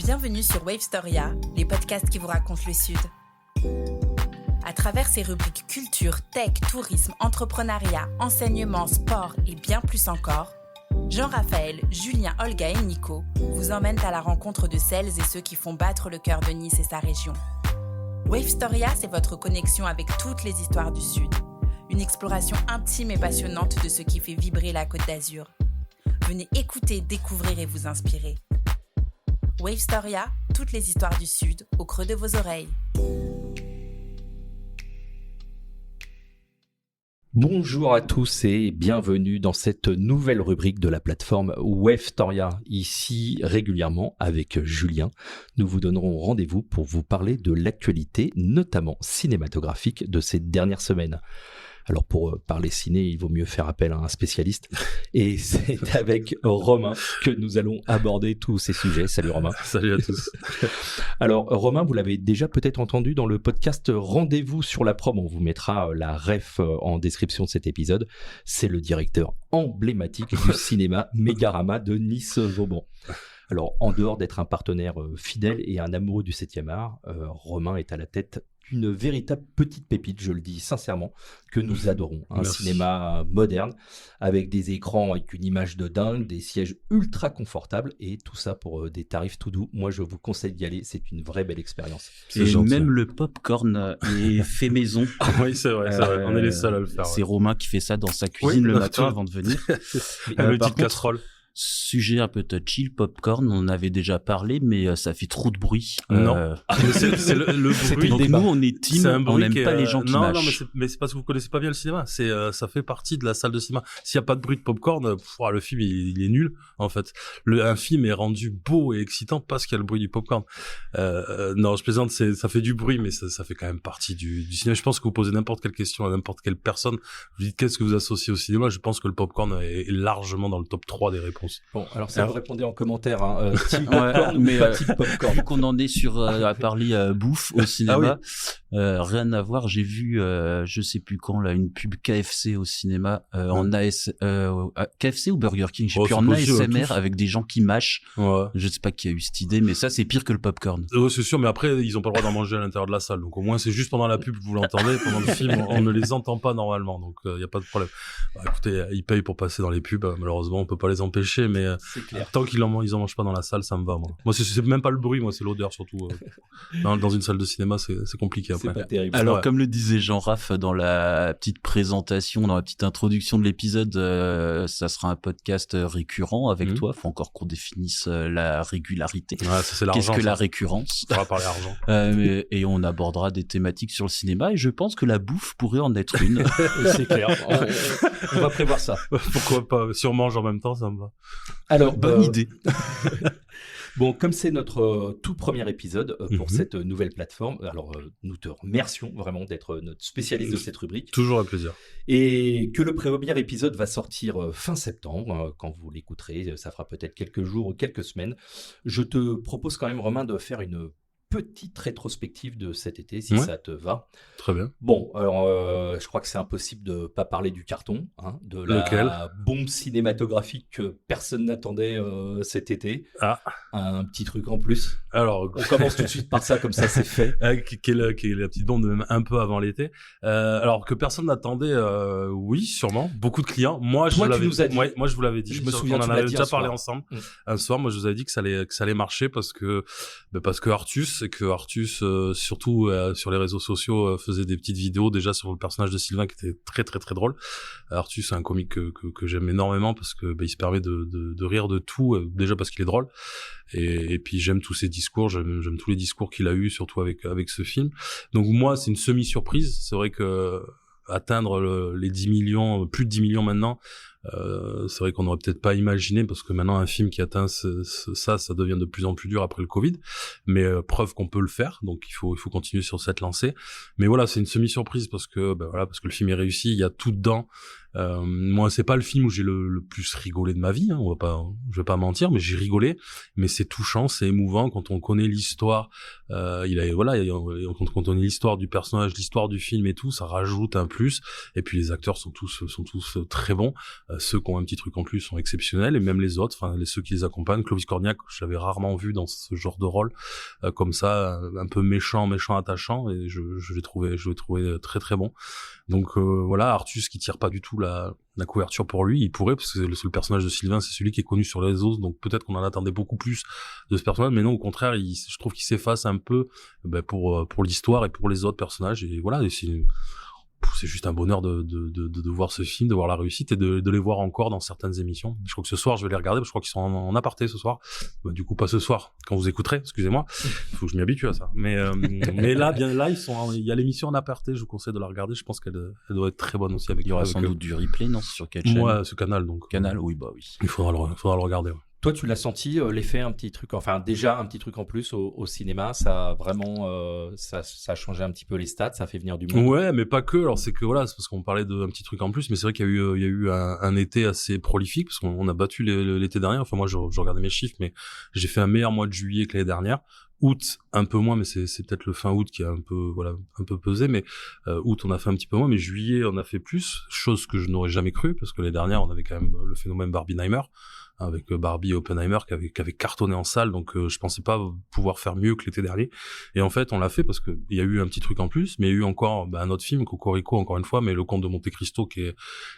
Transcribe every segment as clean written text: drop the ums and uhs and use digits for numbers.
Bienvenue sur Wavestoria, les podcasts qui vous racontent le Sud. À travers ces rubriques culture, tech, tourisme, entrepreneuriat, enseignement, sport et bien plus encore, Jean-Raphaël, Julien, Olga et Nico vous emmènent à la rencontre de celles et ceux qui font battre le cœur de Nice et sa région. Wavestoria, c'est votre connexion avec toutes les histoires du Sud. Une exploration intime et passionnante de ce qui fait vibrer la Côte d'Azur. Venez écouter, découvrir et vous inspirer. Wavestoria, toutes les histoires du Sud, au creux de vos oreilles. Bonjour à tous et bienvenue dans cette nouvelle rubrique de la plateforme Wavestoria. Ici, régulièrement, avec Julien, nous vous donnerons rendez-vous pour vous parler de l'actualité, notamment cinématographique, de ces dernières semaines. Alors pour parler ciné, il vaut mieux faire appel à un spécialiste. Et c'est avec Romain que nous allons aborder tous ces sujets. Salut Romain. Salut à tous. Alors Romain, vous l'avez déjà peut-être entendu dans le podcast Rendez-vous sur la prom. On vous mettra la ref en description de cet épisode. C'est le directeur emblématique du cinéma Mégarama de Nice-Vauban. Alors en dehors d'être un partenaire fidèle et un amoureux du 7e art, Romain est à la tête une véritable petite pépite, je le dis sincèrement, que nous adorons. Un cinéma moderne, avec des écrans avec une image de dingue, des sièges ultra confortables, et tout ça pour des tarifs tout doux. Moi, je vous conseille d'y aller, c'est une vraie belle expérience. Et même le popcorn est fait maison. Oui, c'est vrai, on est les seuls à le faire. C'est Romain qui fait ça dans sa cuisine le matin avant de venir. Le petite casserole. Sujet un peu touchy, le popcorn, on en avait déjà parlé, mais ça fait trop de bruit. Non, c'est le bruit. Donc nous, on est team, on n'aime pas les gens qui mâchent. Non, mais c'est parce que vous connaissez pas bien le cinéma. Ça fait partie de la salle de cinéma. S'il y a pas de bruit de popcorn, le film il est nul en fait. Un film est rendu beau et excitant parce qu'il y a le bruit du popcorn. Non, je plaisante, ça fait du bruit, mais ça fait quand même partie du cinéma. Je pense que vous posez n'importe quelle question à n'importe quelle personne, vous dites qu'est-ce que vous associez au cinéma. Je pense que le popcorn est largement dans le top 3 des réponses. Bon, alors ça vous répondez en commentaire, team popcorn ou pas team popcorn. Vu qu'on en est à parler bouffe au cinéma, rien à voir. J'ai vu, je sais plus quand, là, une pub KFC au cinéma, en KFC ou Burger King, j'ai plus, en ASMR avec des gens qui mâchent. Ouais. Je sais pas qui a eu cette idée, mais ça c'est pire que le popcorn. Ouais, c'est sûr, mais après ils ont pas le droit d'en manger à l'intérieur de la salle, donc au moins c'est juste pendant la pub que vous l'entendez. Pendant le film, on ne les entend pas normalement, donc y a pas de problème. Écoutez, ils payent pour passer dans les pubs, malheureusement on peut pas les empêcher. Mais tant qu'ils en mangent pas dans la salle, ça me va. Moi, c'est même pas le bruit, moi, c'est l'odeur surtout. Dans une salle de cinéma, c'est compliqué après. C'est pas terrible. Alors, comme le disait Jean-Raph dans la petite présentation, dans la petite introduction de l'épisode, ça sera un podcast récurrent avec toi. Faut encore qu'on définisse la régularité. Ouais, ça, c'est l'argent. Qu'est-ce que la récurrence? On va parler argent. Et on abordera des thématiques sur le cinéma. Et je pense que la bouffe pourrait en être une. C'est clair. On va prévoir ça. Pourquoi pas? Si on mange en même temps, ça me va. Alors, bonne idée. Bon, comme c'est notre tout premier épisode pour cette nouvelle plateforme, alors nous te remercions vraiment d'être notre spécialiste de cette rubrique. Toujours un plaisir. Et que le premier épisode va sortir fin septembre. Quand vous l'écouterez, ça fera peut-être quelques jours ou quelques semaines. Je te propose quand même, Romain, de faire une petite rétrospective de cet été, si ça te va. Très bien. Bon, alors je crois que c'est impossible de pas parler du carton, de la bombe cinématographique que personne n'attendait cet été. Un petit truc en plus. Alors, on commence tout de suite par ça, comme ça c'est fait. Qui est la petite bombe, même un peu avant l'été. Alors que personne n'attendait, oui, sûrement. Beaucoup de clients. Moi, je vous l'avais dit. Je me souviens, on en avait déjà parlé ensemble. Un soir, moi, je vous avais dit que ça allait marcher parce que Artus, surtout sur les réseaux sociaux, faisait des petites vidéos déjà sur le personnage de Sylvain qui était très très très drôle. Artus, c'est un comique que j'aime énormément parce que il se permet de rire de tout, déjà parce qu'il est drôle, et puis j'aime tous ses discours, j'aime tous les discours qu'il a eu, surtout avec ce film. Donc moi, c'est une semi-surprise. C'est vrai que atteindre les 10 millions, plus de 10 millions maintenant, c'est vrai qu'on n'aurait peut-être pas imaginé, parce que maintenant un film qui atteint ça devient de plus en plus dur après le Covid, mais preuve qu'on peut le faire, donc il faut continuer sur cette lancée. Mais voilà, c'est une semi-surprise parce que le film est réussi, il y a tout dedans. Moi, c'est pas le film où j'ai le plus rigolé de ma vie, je vais pas mentir, mais j'ai rigolé, mais c'est touchant, c'est émouvant quand on connaît l'histoire, quand on connaît l'histoire du personnage, l'histoire du film et tout, ça rajoute un plus, et puis les acteurs sont tous très bons. Ceux qui ont un petit truc en plus sont exceptionnels, et même les autres, enfin ceux qui les accompagnent. Clovis Cornillac, j'avais rarement vu dans ce genre de rôle comme ça, un peu méchant attachant, et je l'ai trouvé très très bon. Donc voilà, Artus qui tire pas du tout la couverture pour lui, il pourrait, parce que le personnage de Sylvain, c'est celui qui est connu sur les réseaux, donc peut-être qu'on en attendait beaucoup plus de ce personnage, mais non, au contraire, je trouve qu'il s'efface un peu pour l'histoire et pour les autres personnages, et voilà, et c'est juste un bonheur de voir ce film, de voir la réussite et de les voir encore dans certaines émissions. Je crois que ce soir, je vais les regarder, parce que je crois qu'ils sont en aparté ce soir. Du coup, pas ce soir, quand vous écouterez, excusez-moi. Faut que je m'y habitue à ça. Mais là, il y a l'émission en aparté, je vous conseille de la regarder. Je pense qu'elle doit être très bonne aussi. Il y aura sans doute du replay, non? Sur quelle chaîne? Moi, ce canal, donc. Canal, oui, bah oui. Il faudra le regarder, ouais. Toi, tu l'as senti, l'effet, un petit truc, enfin déjà un petit truc en plus au cinéma, ça a vraiment, ça a changé un petit peu les stats, ça a fait venir du monde. Ouais, mais pas que. Alors c'est que voilà, c'est parce qu'on parlait d'un petit truc en plus, mais c'est vrai qu'il y a eu un été assez prolifique, parce qu'on a battu l'été dernier. Enfin moi, je regardais mes chiffres, mais j'ai fait un meilleur mois de juillet que l'année dernière. Août, un peu moins, mais c'est peut-être le fin août qui a un peu pesé, mais août, on a fait un petit peu moins, mais juillet, on a fait plus, chose que je n'aurais jamais cru, parce que l'année dernière, on avait quand même le phénomène Barbenheimer, avec Barbie et Oppenheimer qui avait cartonné en salle, donc je pensais pas pouvoir faire mieux que l'été dernier. Et en fait, on l'a fait parce que il y a eu un petit truc en plus, mais il y a eu encore un autre film, Cocorico, encore une fois, mais Le Comte de Monte Cristo qui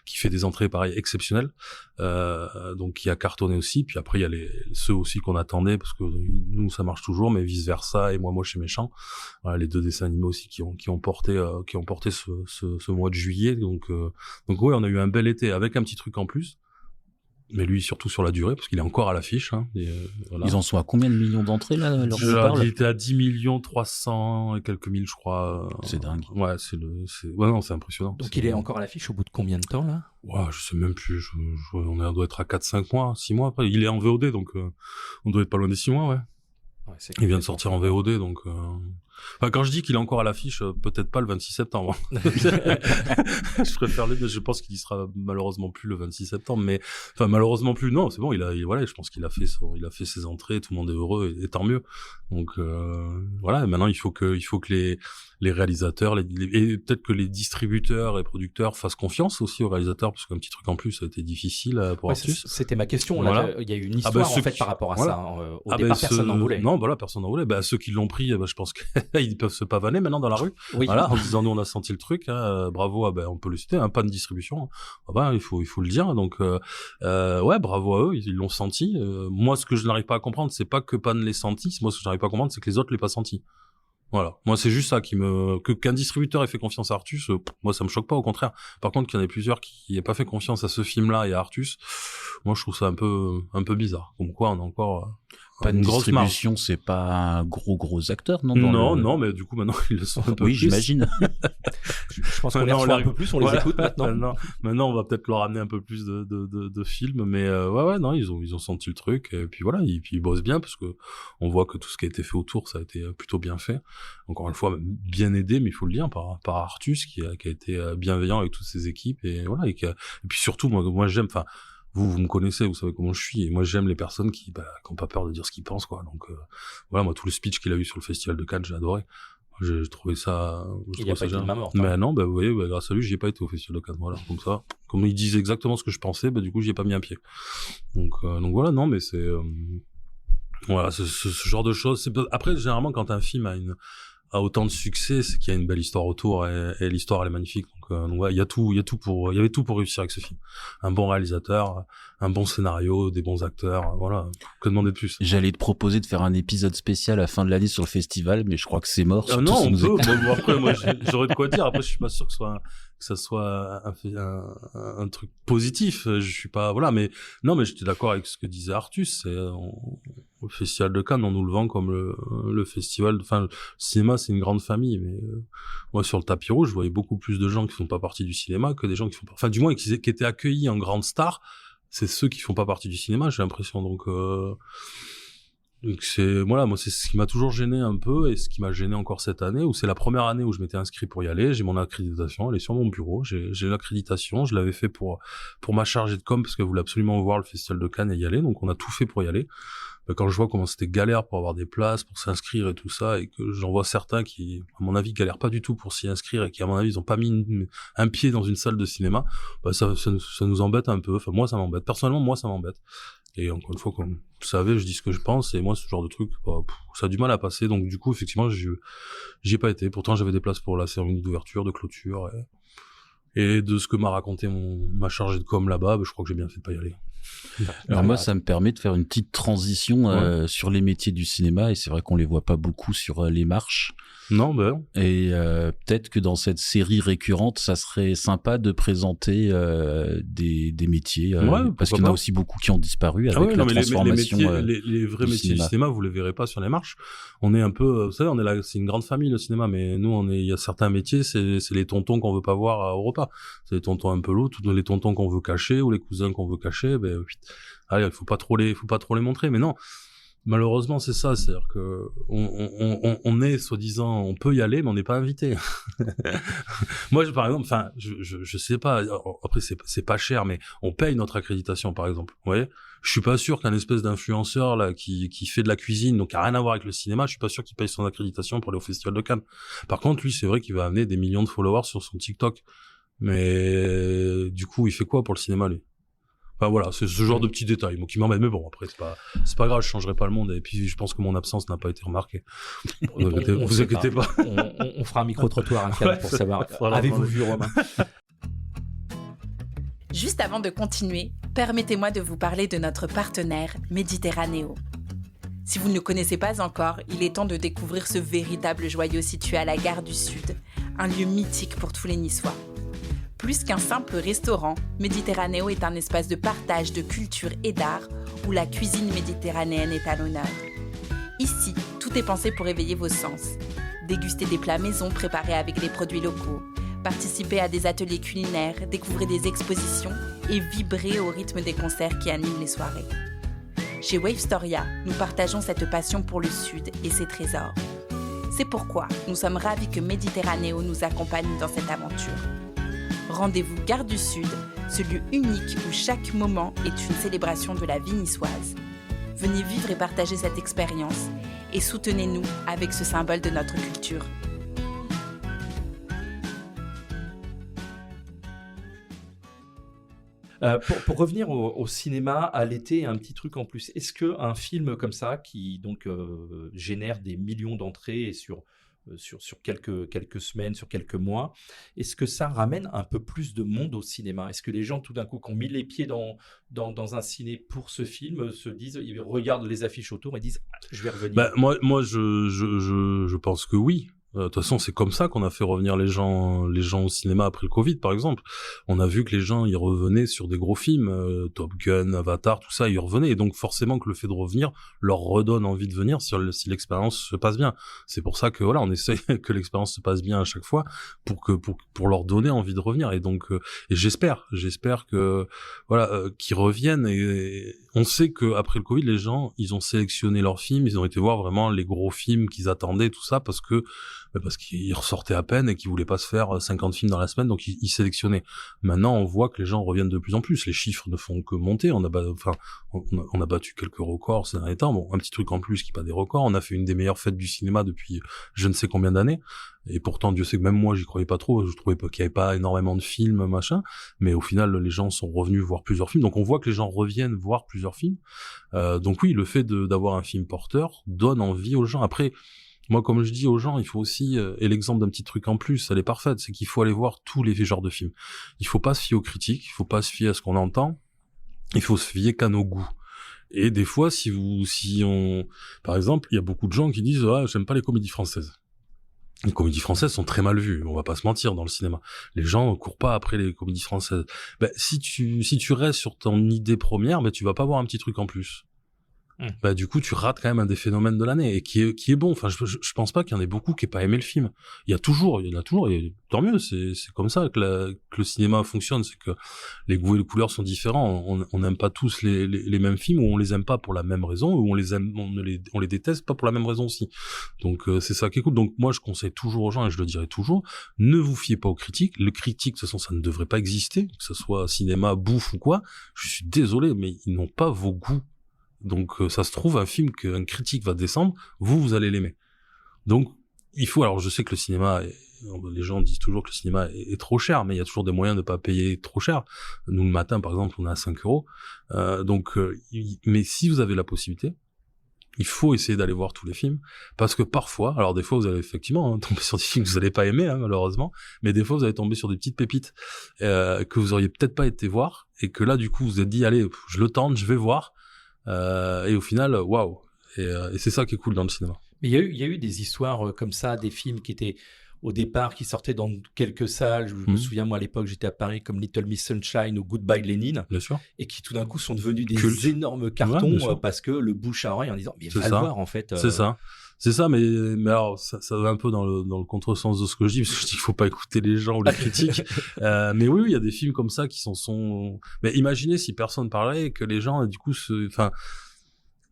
fait des entrées pareil exceptionnelles, donc qui a cartonné aussi. Puis après, il y a ceux aussi qu'on attendait, parce que nous ça marche toujours, mais Vice Versa et Moi Moche et Méchant, voilà, les deux dessins animés aussi qui ont porté ce mois de juillet. Donc ouais, on a eu un bel été avec un petit truc en plus. Mais lui, surtout sur la durée, parce qu'il est encore à l'affiche. Hein, voilà. Ils en sont à combien de millions d'entrées, là, il était à 10 millions 300 et quelques mille, je crois. C'est dingue. Ouais, c'est impressionnant. Donc il est encore à l'affiche au bout de combien de temps, là? Ouais, je sais même plus. On doit être à 4-5 mois, 6 mois après. Il est en VOD, donc on doit être pas loin des 6 mois, ouais. Il vient de sortir en VOD, donc... Enfin, quand je dis qu'il est encore à l'affiche, peut-être pas le 26 septembre. Je préfère je pense qu'il y sera malheureusement plus le 26 septembre, mais enfin malheureusement plus. Non, c'est bon. Voilà, je pense qu'il a fait ses entrées, tout le monde est heureux et tant mieux. Donc voilà. Et maintenant, il faut que les réalisateurs, et peut-être que les distributeurs et producteurs fassent confiance aussi aux réalisateurs, parce qu'un petit truc en plus, ça a été difficile pour Artus. C'était ma question. Voilà. Là, il y a eu une histoire en fait par rapport à ça. Au départ, personne n'en voulait. Non, voilà, personne n'en voulait. Ceux qui l'ont pris, je pense qu'ils peuvent se pavaner maintenant dans la rue. Oui. Voilà, en disant nous on a senti le truc. Bravo, on peut le citer. Pas de distribution. Il faut le dire. Donc ouais, bravo à eux. Ils l'ont senti. Moi, ce que je n'arrive pas à comprendre, c'est pas que Pan l'ait senti. Moi, ce que je n'arrive pas à comprendre, c'est que les autres l'aient pas senti. Voilà. Moi, c'est juste ça qu'un distributeur ait fait confiance à Artus, moi, ça me choque pas, au contraire. Par contre, qu'il y en ait plusieurs qui aient pas fait confiance à ce film-là et à Artus, moi, je trouve ça un peu bizarre. Comme quoi, on a encore pas une grosse distribution, c'est pas un gros acteur, non? Non, mais du coup, maintenant, ils le sont un peu plus. Oui, j'imagine. Je pense qu'on les reçoit un peu plus, on les écoute maintenant. Maintenant, on va peut-être leur amener un peu plus de films, mais ouais, non, ils ont senti le truc, et puis voilà, ils bossent bien, parce que on voit que tout ce qui a été fait autour, ça a été plutôt bien fait. Encore une fois, bien aidé, mais il faut le dire, par Artus, qui a été bienveillant avec toutes ses équipes, et voilà, et puis surtout, moi j'aime, enfin, vous me connaissez, vous savez comment je suis, et moi j'aime les personnes qui ont pas peur de dire ce qu'ils pensent, quoi. Donc voilà, moi tout le speech qu'il a eu sur le festival de Cannes, j'ai adoré. J'ai trouvé ça. Il n'y a pas été de ma mort. Mais non, vous voyez, grâce à lui, j'y ai pas été au festival de Cannes. Voilà, comme ça, comme il disait exactement ce que je pensais, du coup, j'y ai pas mis un pied. Donc voilà, non, mais c'est voilà, ce genre de choses. Après, généralement, quand un film a autant de succès, c'est qu'il y a une belle histoire autour, et l'histoire elle est magnifique. Donc ouais, il y avait tout pour réussir avec ce film. Un bon réalisateur, un bon scénario, des bons acteurs, voilà. Que demander de plus? J'allais te proposer de faire un épisode spécial à la fin de l'année sur le festival, mais je crois que c'est mort. Non, on peut. Après, moi, j'aurais de quoi dire. Après, je suis pas sûr que ça soit un truc positif. Je suis pas, voilà, mais non, mais j'étais d'accord avec ce que disait Artus. C'est le festival de Cannes, on nous le vend comme le festival. Enfin, le cinéma, c'est une grande famille, mais moi, sur le tapis rouge, je voyais beaucoup plus de gens qui font pas partie du cinéma que des gens qui font, enfin, du moins, qui étaient accueillis en grande star. C'est ceux qui font pas partie du cinéma, j'ai l'impression. Donc Donc moi c'est ce qui m'a toujours gêné un peu et ce qui m'a gêné encore cette année, où c'est la première année où je m'étais inscrit pour y aller. J'ai mon accréditation, elle est sur mon bureau. J'ai l'accréditation, je l'avais fait pour ma chargée de com parce qu'elle voulait absolument voir le Festival de Cannes et y aller. Donc on a tout fait pour y aller. Quand je vois comment c'était galère pour avoir des places, pour s'inscrire et tout ça, et que j'en vois certains qui, à mon avis, galèrent pas du tout pour s'y inscrire et qui, à mon avis, ils ont pas mis un pied dans une salle de cinéma, ça nous embête un peu. Enfin, moi, ça m'embête. Personnellement, moi, ça m'embête. Et encore une fois, comme vous savez, je dis ce que je pense, et moi, ce genre de truc, ça a du mal à passer. Donc, du coup, effectivement, j'y ai pas été. Pourtant, j'avais des places pour la cérémonie d'ouverture, de clôture, et de ce que m'a raconté ma chargée de com là-bas, je crois que j'ai bien fait de pas y aller. Alors moi, ça me permet de faire une petite transition sur les métiers du cinéma, et c'est vrai qu'on les voit pas beaucoup sur les marches. Non, ben. Et peut-être que dans cette série récurrente, ça serait sympa de présenter des métiers, parce qu'il y en a aussi beaucoup qui ont disparu avec la transformation. Les vrais métiers du cinéma, vous les verrez pas sur les marches. On est un peu, vous savez, on est là, c'est une grande famille le cinéma, mais nous, il y a certains métiers, c'est les tontons qu'on veut pas voir au repas. C'est les tontons un peu lourds, tous les tontons qu'on veut cacher ou les cousins qu'on veut cacher. Allez, il faut pas trop les montrer, mais non. Malheureusement, c'est ça, c'est-à-dire que on est soi-disant, on peut y aller, mais on n'est pas invité. Moi, par exemple, enfin, je sais pas. Après, c'est pas cher, mais on paye notre accréditation, par exemple. Vous voyez, je suis pas sûr qu'un espèce d'influenceur là qui fait de la cuisine, donc qui a rien à voir avec le cinéma, je suis pas sûr qu'il paye son accréditation pour aller au Festival de Cannes. Par contre, lui, c'est vrai qu'il va amener des millions de followers sur son TikTok, mais du coup, il fait quoi pour le cinéma, lui? Enfin voilà, c'est ce genre de petits détails qui m'embêtent, mais bon, après c'est pas grave, je changerai pas le monde, et puis je pense que mon absence n'a pas été remarquée. Vous inquiétez pas. On fera un micro-trottoir pour savoir. Avez-vous vu Romain? Juste avant de continuer, permettez-moi de vous parler de notre partenaire Méditerranéo. Si vous ne le connaissez pas encore, il est temps de découvrir ce véritable joyau situé à la gare du Sud, un lieu mythique pour tous les Niçois. Plus qu'un simple restaurant, Méditerranéo est un espace de partage de culture et d'art où la cuisine méditerranéenne est à l'honneur. Ici, tout est pensé pour éveiller vos sens. Dégustez des plats maison préparés avec des produits locaux, participer à des ateliers culinaires, découvrir des expositions et vibrer au rythme des concerts qui animent les soirées. Chez Wavestoria, nous partageons cette passion pour le Sud et ses trésors. C'est pourquoi nous sommes ravis que Méditerranéo nous accompagne dans cette aventure. Rendez-vous Gare du Sud, ce lieu unique où chaque moment est une célébration de la vie niçoise. Venez vivre et partager cette expérience et soutenez-nous avec ce symbole de notre culture. Pour revenir au cinéma à l'été, un petit truc en plus. Est-ce qu'un film comme ça, qui donc génère des millions d'entrées et sur quelques semaines, sur quelques mois, est-ce que ça ramène un peu plus de monde au cinéma? Est-ce que les gens, tout d'un coup, qui ont mis les pieds dans un ciné pour ce film, se disent, ils regardent les affiches autour et disent « je vais revenir ». Moi, je pense que oui. De toute façon, c'est comme ça qu'on a fait revenir les gens au cinéma après le Covid, par exemple. On a vu que les gens, ils revenaient sur des gros films, Top Gun, Avatar, tout ça, ils revenaient. Et donc, forcément que le fait de revenir leur redonne envie de venir si l'expérience se passe bien. C'est pour ça que, voilà, on essaie que l'expérience se passe bien à chaque fois pour leur donner envie de revenir. Et donc, et j'espère que, voilà, qu'ils reviennent. Et on sait que après le Covid, les gens, ils ont sélectionné leurs films, ils ont été voir vraiment les gros films qu'ils attendaient, tout ça, parce qu'ils ressortaient à peine et qu'ils voulaient pas se faire 50 films dans la semaine, donc ils sélectionnaient. Maintenant, on voit que les gens reviennent de plus en plus. Les chiffres ne font que monter. On a battu quelques records ces derniers temps. Bon, un petit truc en plus qui bat des records. On a fait une des meilleures fêtes du cinéma depuis je ne sais combien d'années. Et pourtant, Dieu sait que même moi, j'y croyais pas trop. Je trouvais qu'il y avait pas énormément de films, machin. Mais au final, les gens sont revenus voir plusieurs films. Donc on voit que les gens reviennent voir plusieurs films. Donc oui, le fait d'avoir un film porteur donne envie aux gens. Après, moi, comme je dis aux gens, il faut aussi, et l'exemple d'un petit truc en plus, elle est parfaite, c'est qu'il faut aller voir tous les genres de films. Il faut pas se fier aux critiques, il faut pas se fier à ce qu'on entend, il faut se fier qu'à nos goûts. Et des fois, par exemple, il y a beaucoup de gens qui disent, j'aime pas les comédies françaises. Les comédies françaises sont très mal vues, on va pas se mentir dans le cinéma. Les gens courent pas après les comédies françaises. Si tu restes sur ton idée première, tu vas pas voir un petit truc en plus. bah du coup tu rates quand même un des phénomènes de l'année et qui est bon. Enfin je pense pas qu'il y en ait beaucoup qui aient pas aimé le film. Il y en a toujours et tant mieux, c'est comme ça que le cinéma fonctionne, c'est que les goûts et les couleurs sont différents. On n'aime pas tous les mêmes films, ou on les aime pas pour la même raison, ou on les déteste pas pour la même raison aussi. Donc c'est ça qui est cool. Donc moi je conseille toujours aux gens, et je le dirai toujours, ne vous fiez pas aux critiques. Les critiques de toute façon ça ne devrait pas exister, que ce soit cinéma, bouffe ou quoi. Je suis désolé mais ils n'ont pas vos goûts. Donc ça se trouve, un film qu'un critique va descendre, vous allez l'aimer. Donc il faut, alors je sais que le cinéma, les gens disent toujours que le cinéma est trop cher, mais il y a toujours des moyens de ne pas payer trop cher. Nous le matin par exemple on est à 5 €. Mais si vous avez la possibilité, il faut essayer d'aller voir tous les films, parce que parfois, alors des fois vous allez effectivement tomber sur des films que vous n'allez pas aimer malheureusement, mais des fois vous allez tomber sur des petites pépites que vous auriez peut-être pas été voir, et que là du coup vous vous êtes dit allez je le tente, je vais voir. Et au final, waouh! Et c'est ça qui est cool dans le cinéma. Mais il y a eu des histoires comme ça, des films qui étaient au départ, qui sortaient dans quelques salles. Je me souviens, moi, à l'époque, j'étais à Paris, comme Little Miss Sunshine ou Goodbye Lenin. Bien sûr. Et qui, tout d'un coup, sont devenus des énormes cartons parce que le bouche à oreille en disant, mais va le voir, en fait. C'est ça, mais alors, ça va un peu dans le contresens de ce que je dis, parce que je dis qu'il faut pas écouter les gens ou les critiques. Mais oui, il y a des films comme ça qui sont, mais imaginez si personne parlait et que les gens, du coup,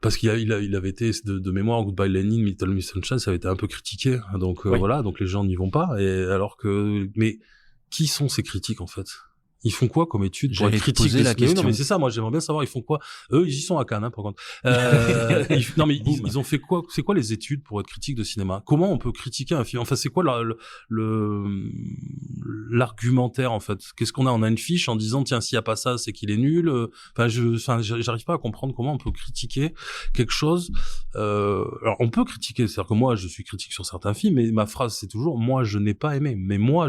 parce qu'il avait été de mémoire, Goodbye Lenin, Little Miss Sunshine, ça avait été un peu critiqué. Donc, voilà, donc les gens n'y vont pas. Et alors que, mais qui sont ces critiques, en fait? Ils font quoi comme études pour être critiques la question. Non, mais c'est ça, moi j'aimerais bien savoir, ils font quoi? Eux, ils y sont à Cannes, par contre. Non, mais ils ont fait quoi? C'est quoi les études pour être critique de cinéma? Comment on peut critiquer un film? Enfin, c'est quoi l'argumentaire, en fait? Qu'est-ce qu'on a? On a une fiche en disant, tiens, s'il y a pas ça, c'est qu'il est nul. J'arrive pas à comprendre comment on peut critiquer quelque chose. Alors, on peut critiquer, c'est-à-dire que moi, je suis critique sur certains films, mais ma phrase, c'est toujours, moi, je n'ai pas aimé. Mais moi,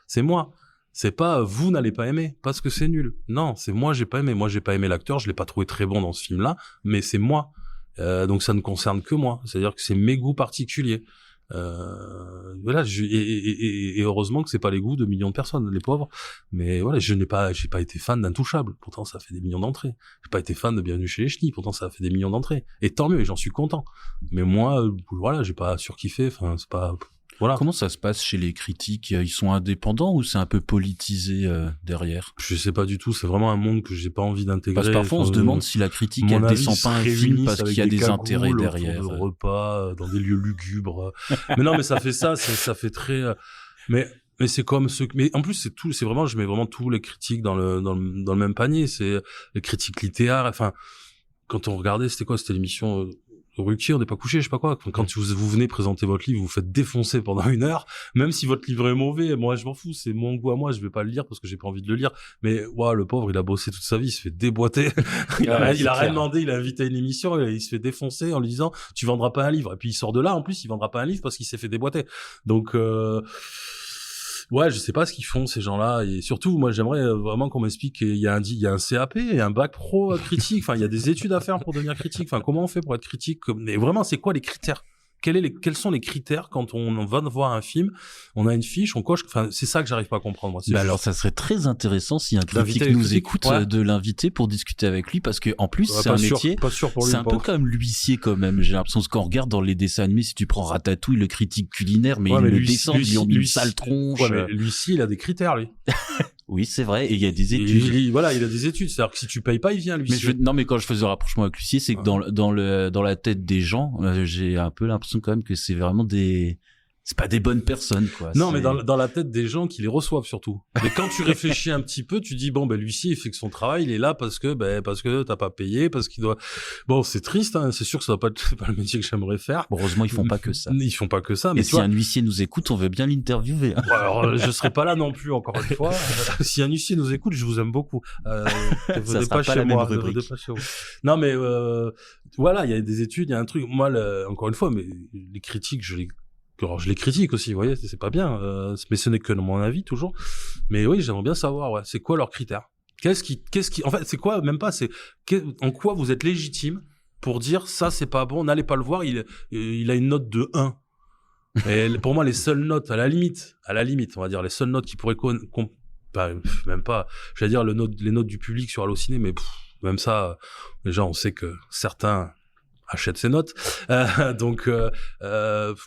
c'est moi. C'est pas vous n'allez pas aimer parce que c'est nul. Non, c'est moi j'ai pas aimé. Moi j'ai pas aimé l'acteur, je l'ai pas trouvé très bon dans ce film-là, mais c'est moi. Donc ça ne concerne que moi. C'est-à-dire que c'est mes goûts particuliers. Voilà. Et heureusement que c'est pas les goûts de millions de personnes, les pauvres. Mais voilà, j'ai pas été fan d'Intouchable. Pourtant ça a fait des millions d'entrées. J'ai pas été fan de Bienvenue chez les Ch'tis. Pourtant ça a fait des millions d'entrées. Et tant mieux, et j'en suis content. Mais moi, voilà, j'ai pas surkiffé. Enfin, c'est pas. Voilà. Comment ça se passe chez les critiques? Ils sont indépendants ou c'est un peu politisé derrière? Je sais pas du tout, c'est vraiment un monde que j'ai pas envie d'intégrer. Parce que parfois on se demande si la critique elle descend pas un film parce qu'il y a des intérêts derrière. De repas, dans des lieux lugubres. Mais non, mais ça fait ça fait très... Mais c'est comme ceux... Mais en plus, c'est vraiment, je mets vraiment tous les critiques dans le même panier. C'est les critiques littéraires. Enfin, quand on regardait, c'était quoi? C'était l'émission... Ruquier, on n'est pas couché, je sais pas quoi. Quand vous venez présenter votre livre, vous vous faites défoncer pendant 1 heure, même si votre livre est mauvais, moi je m'en fous, c'est mon goût à moi, je vais pas le lire parce que j'ai pas envie de le lire. Mais le pauvre, il a bossé toute sa vie, il se fait déboîter. il a rien demandé, il a invité à une émission, il se fait défoncer en lui disant tu vendras pas un livre. Et puis il sort de là, en plus il vendra pas un livre parce qu'il s'est fait déboîter. Donc ouais, je sais pas ce qu'ils font ces gens-là, et surtout moi j'aimerais vraiment qu'on m'explique qu'il y a un CAP et un bac pro critique. Enfin, il y a des études à faire pour devenir critique. Enfin, comment on fait pour être critique? Mais vraiment, c'est quoi les critères? Quels sont les critères quand on va voir un film? On a une fiche, on coche. Enfin, c'est ça que j'arrive pas à comprendre, moi. Alors, ça serait très intéressant si un critique nous écoute de l'inviter pour discuter avec lui, parce que en plus, c'est un métier. Pas sûr pour lui. C'est un peu comme l'huissier quand même. J'ai l'impression que quand on regarde dans les dessins animés, si tu prends Ratatouille, le critique culinaire, mais il le descend, ils ont une sale tronche. Ouais, mais l'huissier, il a des critères, lui. Oui, c'est vrai. Et il y a des études. Il a des études. C'est-à-dire que si tu payes pas, il vient, l'huissier. Mais quand je faisais le rapprochement avec l'huissier, c'est que dans la tête des gens, j'ai un peu l'impression quand même que c'est vraiment c'est pas des bonnes personnes, quoi. Non, mais dans la tête des gens qui les reçoivent, surtout. Mais quand tu réfléchis un petit peu, tu dis, bon, l'huissier, il fait que son travail, il est là parce que t'as pas payé, parce qu'il doit... Bon, c'est triste, hein. C'est sûr que ça va pas être pas le métier que j'aimerais faire. Bon, heureusement, ils font pas que ça. Ils font pas que ça, mais et si un huissier nous écoute, on veut bien l'interviewer. Bon, alors, je serai pas là non plus, encore une fois. Si un huissier nous écoute, je vous aime beaucoup. Ça sera pas la même rubrique. Non, mais, voilà, il y a des études, il y a un truc. Moi, encore une fois, mais les critiques, alors je les critique aussi, vous voyez, c'est pas bien, mais ce n'est que mon avis toujours. Mais oui, j'aimerais bien savoir, c'est quoi leurs critères. Qu'est-ce qui, en fait, c'est quoi, même pas, en quoi vous êtes légitime pour dire ça c'est pas bon, n'allez pas le voir, il a une note de 1. Et pour moi, les seules notes, à la limite, on va dire, les seules notes qui pourraient même pas, j'allais dire les notes du public sur Allociné, mais même ça, déjà on sait que certains achète ses notes. Donc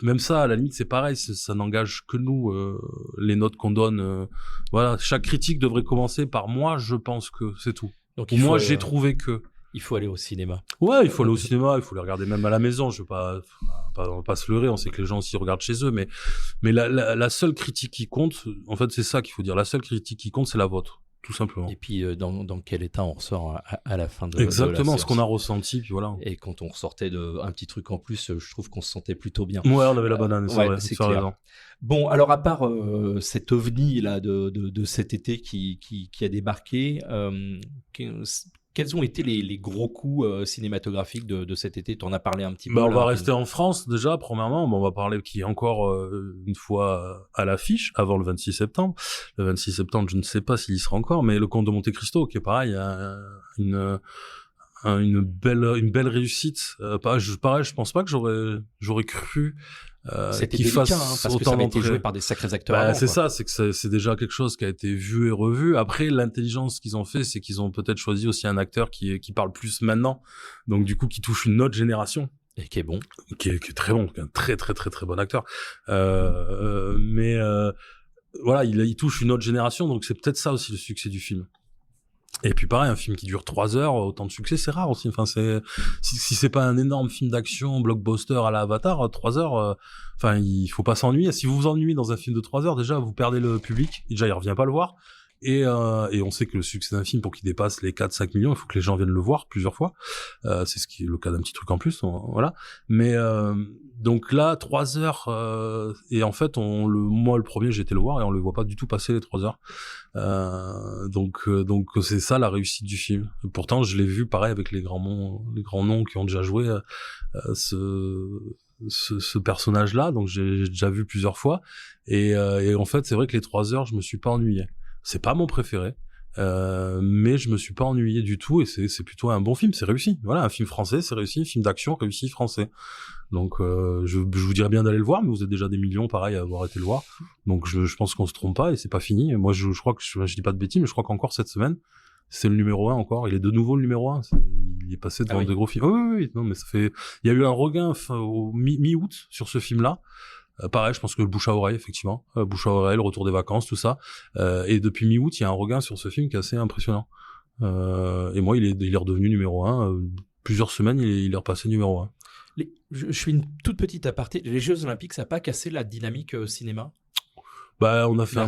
même ça, à la limite, c'est pareil, ça n'engage que nous, les notes qu'on donne. Voilà, chaque critique devrait commencer par moi, je pense que c'est tout. Donc, moi, j'ai trouvé que. Il faut aller au cinéma. Ouais, il faut aller au cinéma, il faut les regarder même à la maison. Je veux pas se leurrer, on sait que les gens aussi regardent chez eux, mais la seule critique qui compte, en fait, c'est ça qu'il faut dire. La seule critique qui compte, c'est la vôtre, tout simplement. Et puis, dans quel état on ressort à la fin de Exactement, de la ce qu'on a ressenti, puis voilà. Et quand on ressortait un petit truc en plus, je trouve qu'on se sentait plutôt bien. Ouais, on avait la banane, c'est vrai, c'est clair. Bon, alors à part cet ovni là de cet été qui a débarqué, quels ont été les gros coups cinématographiques de cet été? Tu en as parlé un petit peu. On va rester en France déjà, premièrement. On va parler qui est encore une fois à l'affiche avant le 26 septembre. Le 26 septembre, je ne sais pas s'il y sera encore, mais Le Comte de Monte Cristo, qui est pareil, une belle réussite. Pareil, je pense pas que j'aurais cru c'était qu'il délicat, fasse parce que ça avait été joué par des sacrés acteurs. Avant, c'est ça, c'est que c'est déjà quelque chose qui a été vu et revu. Après, l'intelligence qu'ils ont fait, c'est qu'ils ont peut-être choisi aussi un acteur qui parle plus maintenant, donc du coup qui touche une autre génération. Et qui est bon. Qui est très bon, un très très très très bon acteur. Mais voilà, il touche une autre génération, donc c'est peut-être ça aussi le succès du film. Et puis pareil, un film qui dure 3 heures, autant de succès, c'est rare aussi. Enfin, si c'est pas un énorme film d'action, blockbuster à la Avatar, 3 heures, il faut pas s'ennuyer. Si vous vous ennuyez dans un film de 3 heures, déjà, vous perdez le public. Déjà, il revient pas le voir. Et on sait que le succès d'un film, pour qu'il dépasse les 4-5 millions, il faut que les gens viennent le voir plusieurs fois. C'est ce qui est le cas d'un petit truc en plus, voilà. Mais donc là, 3 heures, et en fait, moi le premier, j'ai été le voir et on le voit pas du tout passer les 3 heures. Donc c'est ça la réussite du film. Pourtant, je l'ai vu pareil avec les grands noms qui ont déjà joué ce personnage-là, donc j'ai déjà vu plusieurs fois. Et en fait, c'est vrai que les 3 heures, je me suis pas ennuyé. C'est pas mon préféré, mais je me suis pas ennuyé du tout et c'est plutôt un bon film, c'est réussi. Voilà, un film français, c'est réussi, un film d'action réussi français. Donc je vous dirais bien d'aller le voir, mais vous êtes déjà des millions pareil à avoir été le voir. Donc je pense qu'on se trompe pas et c'est pas fini. Moi je crois que je dis pas de bêtises, mais je crois qu'encore cette semaine, c'est le numéro 1 encore. Il est de nouveau le numéro 1. Il est passé devant des gros films. Oui. Non, mais il y a eu un regain au mi-août sur ce film-là. Pareil, je pense que le bouche à oreille, effectivement. Bouche à oreille, le retour des vacances, tout ça. Et depuis mi-août, il y a un regain sur ce film qui est assez impressionnant. Et moi, il est redevenu numéro 1. Plusieurs semaines, il est repassé numéro 1. Je fais une toute petite aparté. Les Jeux Olympiques, ça n'a pas cassé la dynamique cinéma? On a fait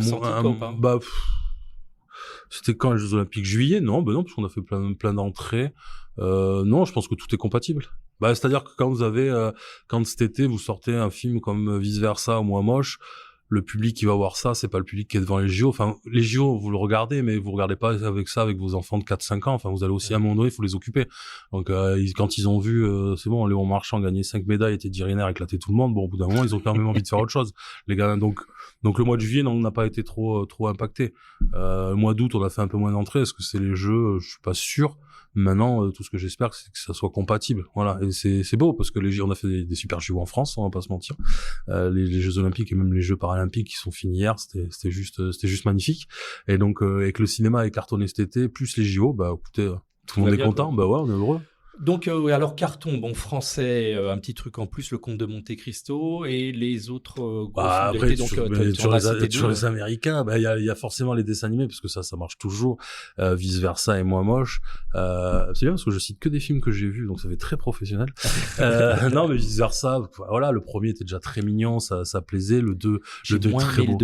c'était quand les Jeux Olympiques? Juillet? Non, non, parce qu'on a fait plein d'entrées. Non, je pense que tout est compatible. C'est-à-dire que quand cet été vous sortez un film comme Vice Versa ou Moi Moche, le public qui va voir ça, c'est pas le public qui est devant les JO. Enfin, les JO, vous le regardez, mais vous regardez pas avec vos enfants de 4-5 ans. Enfin, vous allez aussi à un moment donné, il faut les occuper. Donc, quand ils ont vu, c'est bon, Léon Marchand gagner 5 médailles, était Diriner, éclater tout le monde. Bon, au bout d'un moment, ils ont quand même envie de faire autre chose, les gars. Donc le mois de juillet, on n'a pas été trop impacté. Le mois d'août, on a fait un peu moins d'entrées. Est-ce que c'est les Jeux? Je suis pas sûr. Maintenant, tout ce que j'espère, c'est que ça soit compatible. Voilà, et c'est beau parce que on a fait des super JO en France, on va pas se mentir. Les Jeux Olympiques et même les Jeux Paralympiques qui sont finis hier, c'était juste magnifique. Et donc, et que le cinéma ait cartonné cet été, plus les JO, écoutez, tout le monde est content. Ouais, on est heureux. Donc, alors carton, bon, français, un petit truc en plus, Le Comte de Monte Cristo et les autres gros films après, donc, sur les Américains, il y a forcément les dessins animés parce que ça marche toujours. Vice Versa et Moi Moche. C'est bien parce que je cite que des films que j'ai vus, donc ça fait très professionnel. Non, mais Vice Versa, voilà, le premier était déjà très mignon, ça plaisait. Le 2 est très beau.